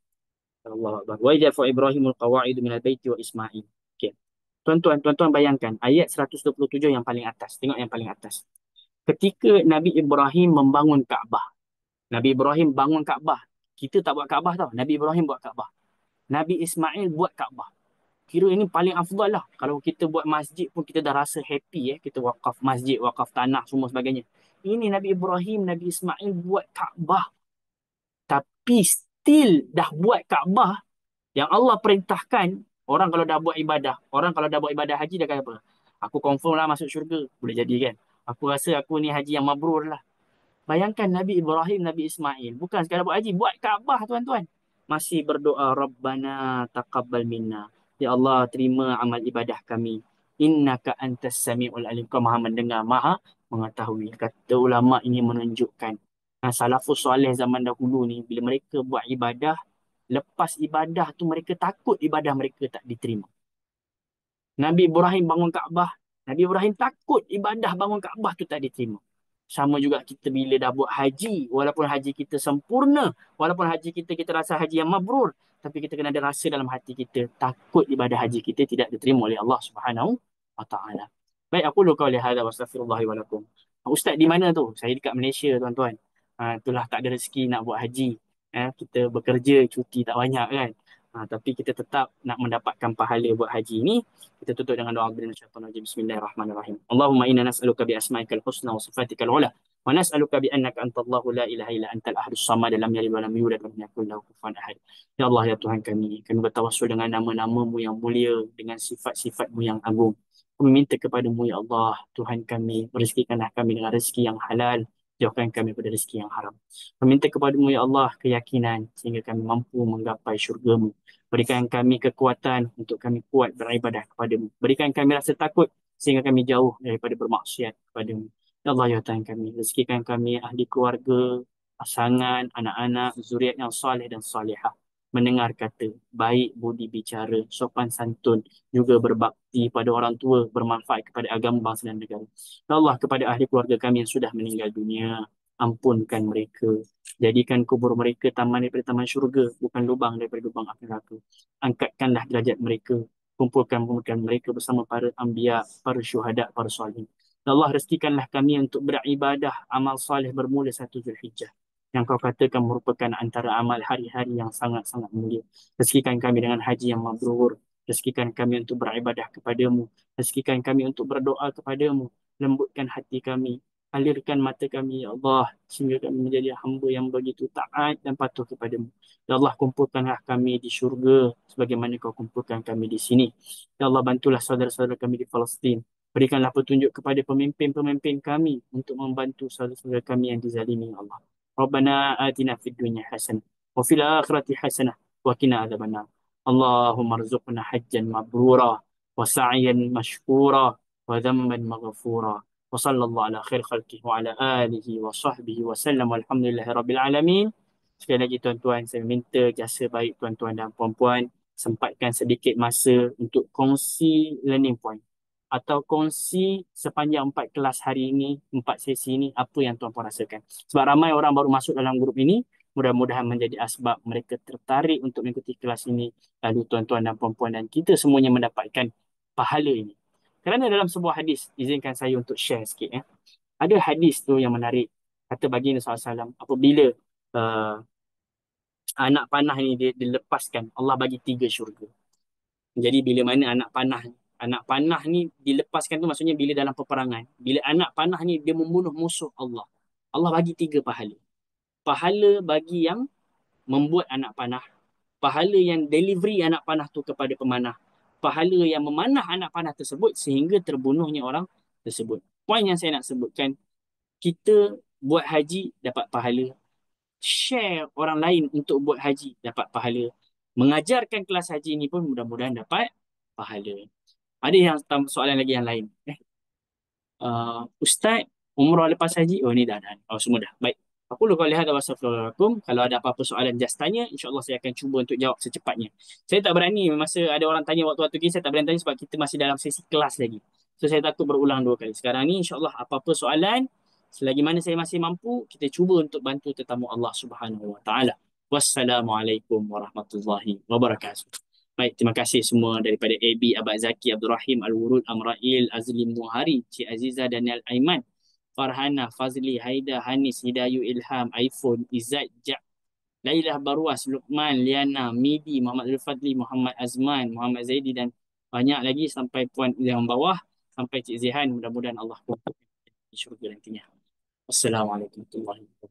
Allah Akbar. Wa idza fa Ibrahimul qawaidu minal baiti wa Ismail. Okey. Tuan-tuan bayangkan ayat 127 yang paling atas. Tengok yang paling atas. Ketika Nabi Ibrahim membangun Kaabah. Nabi Ibrahim bangun Kaabah. Kita tak buat Kaabah tau. Nabi Ibrahim buat Kaabah. Nabi Ismail buat Kaabah. Kira ini paling afdal lah. Kalau kita buat masjid pun kita dah rasa happy. Kita wakaf masjid, wakaf tanah, semua sebagainya. Ini Nabi Ibrahim, Nabi Ismail buat Kaabah. Tapi still dah buat Kaabah. Yang Allah perintahkan, orang kalau dah buat ibadah haji, dah kata apa? Aku confirm lah masuk syurga. Boleh jadi kan? Aku rasa aku ni haji yang mabrur lah. Bayangkan Nabi Ibrahim, Nabi Ismail. Bukan sekadar buat haji, buat Kaabah tuan-tuan. Masih berdoa, Rabbana taqabbal minna. Ya Allah, terima amal ibadah kami. Innaka antas sami'ul alim. Kau maha mendengar, maha mengetahui. Kata ulama ini menunjukkan. Salafus soleh zaman dahulu ni, bila mereka buat ibadah, lepas ibadah tu mereka takut ibadah mereka tak diterima. Nabi Ibrahim bangun Kaabah. Nabi Ibrahim takut ibadah bangun Kaabah tu tak diterima. Sama juga kita bila dah buat haji, walaupun haji kita sempurna, walaupun haji kita rasa haji yang mabrur, tapi kita kena ada rasa dalam hati kita takut ibadah haji kita tidak diterima oleh Allah Subhanahu wa taala. Baik, aku lu qauli hadza wa astaghfirullahi wa lakum. Ustaz di mana tu? Saya dekat Malaysia tuan-tuan. Itulah tak ada rezeki nak buat haji. Kita bekerja, cuti tak banyak kan. Tapi kita tetap nak mendapatkan pahala buat haji ni. Kita tutup dengan doa Bismillahirrahmanirrahim. Allahumma inna nas'aluka bi asma'ikal husna wa sifatikal ula. Wa nas'aluka bi annaka antallahu la ilaha illa antal ahadus samad lam yalid wa lam yulad wa lam yakul lahu kufuwan ahad. Ya Allah ya Tuhan kami bertawassul dengan nama-namamu yang mulia, dengan sifat-sifatmu yang agung. Kami minta kepadamu ya Allah, Tuhan kami, rezekikanlah kami dengan rezeki yang halal, jauhkan kami daripada rezeki yang haram. Kami minta kepadamu ya Allah keyakinan sehingga kami mampu menggapai syurgamu. Berikan kami kekuatan untuk kami kuat beribadah kepadamu. Berikan kami rasa takut sehingga kami jauh daripada bermaksiat kepadamu. Ya Allah ya Tuhan kami, rezekikan kami ahli keluarga, pasangan, anak-anak, zuriat yang saleh dan salihah. Mendengar kata, baik budi bicara, sopan santun, juga berbakti pada orang tua, bermanfaat kepada agama, bangsa dan negara. Ya Allah, kepada ahli keluarga kami yang sudah meninggal dunia, ampunkan mereka. Jadikan kubur mereka taman daripada taman syurga, bukan lubang daripada lubang api neraka. Angkatkanlah derajat mereka, kumpulkan mereka bersama para anbiya, para syuhada, para soleh. Ya Allah, rezekikanlah kami untuk beribadah, amal soleh bermula 1 Zulhijjah. Yang kau katakan merupakan antara amal hari-hari yang sangat-sangat mulia. Rezekikan kami dengan haji yang mabrur. Rezekikan kami untuk beribadah kepadamu. Rezekikan kami untuk berdoa kepadamu. Lembutkan hati kami. Alirkan mata kami, ya Allah, sehingga kami menjadi hamba yang begitu taat dan patuh kepadamu. Ya Allah, kumpulkanlah kami di syurga sebagaimana kau kumpulkan kami di sini. Ya Allah, bantulah saudara-saudara kami di Palestin. Berikanlah petunjuk kepada pemimpin-pemimpin kami untuk membantu saudara-saudara kami yang dizalimi, ya Allah. Rabbana atina fid dunya hasanah wa fil akhirati hasanah wa qina adzabannar. Allahumma rzuqna hajjan mabrura wa sa'yan mashkura wa dhanban maghfura. وصلى الله على خير خلقه وعلى آله وصحبه وسلم والحمد لله رب العالمين. Sekali lagi tuan-tuan, saya minta jasa baik tuan-tuan dan puan-puan sempatkan sedikit masa untuk kongsi learning point atau kongsi sepanjang 4 kelas hari ini, 4 sesi ini, apa yang tuan-puan rasakan. Sebab ramai orang baru masuk dalam grup ini, mudah-mudahan menjadi asbab mereka tertarik untuk mengikuti kelas ini. Lalu tuan-tuan dan puan-puan dan kita semuanya mendapatkan pahala ini. Kerana dalam sebuah hadis, izinkan saya untuk share sikit. Ada hadis tu yang menarik. Kata baginda SAW, apabila uh, anak panah ni dia dilepaskan, Allah bagi 3 syurga. Jadi bila mana anak panah ni dilepaskan tu maksudnya bila dalam peperangan. Bila anak panah ni dia membunuh musuh Allah. Allah bagi 3 pahala. Pahala bagi yang membuat anak panah. Pahala yang delivery anak panah tu kepada pemanah. Pahala yang memanah anak panah tersebut sehingga terbunuhnya orang tersebut. Poin yang saya nak sebutkan, kita buat haji dapat pahala. Share orang lain untuk buat haji dapat pahala. Mengajarkan kelas haji ni pun mudah-mudahan dapat pahala. Ada yang soalan lagi yang lain? Ustaz, umrah lepas haji? Oh, ni dah. Oh, semua dah. Baik. Aku lupa lihat wassalamualaikum. Kalau ada apa-apa soalan, just tanya. InsyaAllah saya akan cuba untuk jawab secepatnya. Saya tak berani, masa ada orang tanya waktu-waktu ini, saya tak berani tanya sebab kita masih dalam sesi kelas lagi. So, saya takut berulang 2 kali. Sekarang ni, insyaAllah apa-apa soalan, selagi mana saya masih mampu, kita cuba untuk bantu tetamu Allah Subhanahu Wa Taala. Wassalamualaikum warahmatullahi wabarakatuh. Baik, terima kasih semua daripada AB, Abad Zaki, Abdul Rahim, Al-Wurud, Amrail, Azli Muhari, Cik Aziza, Daniel Aiman, Farhana, Fazli, Haida, Hanis, Hidayu, Ilham, iPhone, Izzat, Jak, Lailah Barwas, Luqman, Liana, Midi, Muhammad Zulfadli, Muhammad Azman, Muhammad Zaidi dan banyak lagi sampai puan yang bawah, sampai Cik Zihan. Mudah-mudahan Allah kuatkan di syurga nantinya. Wassalamualaikum warahmatullahi wabarakatuh.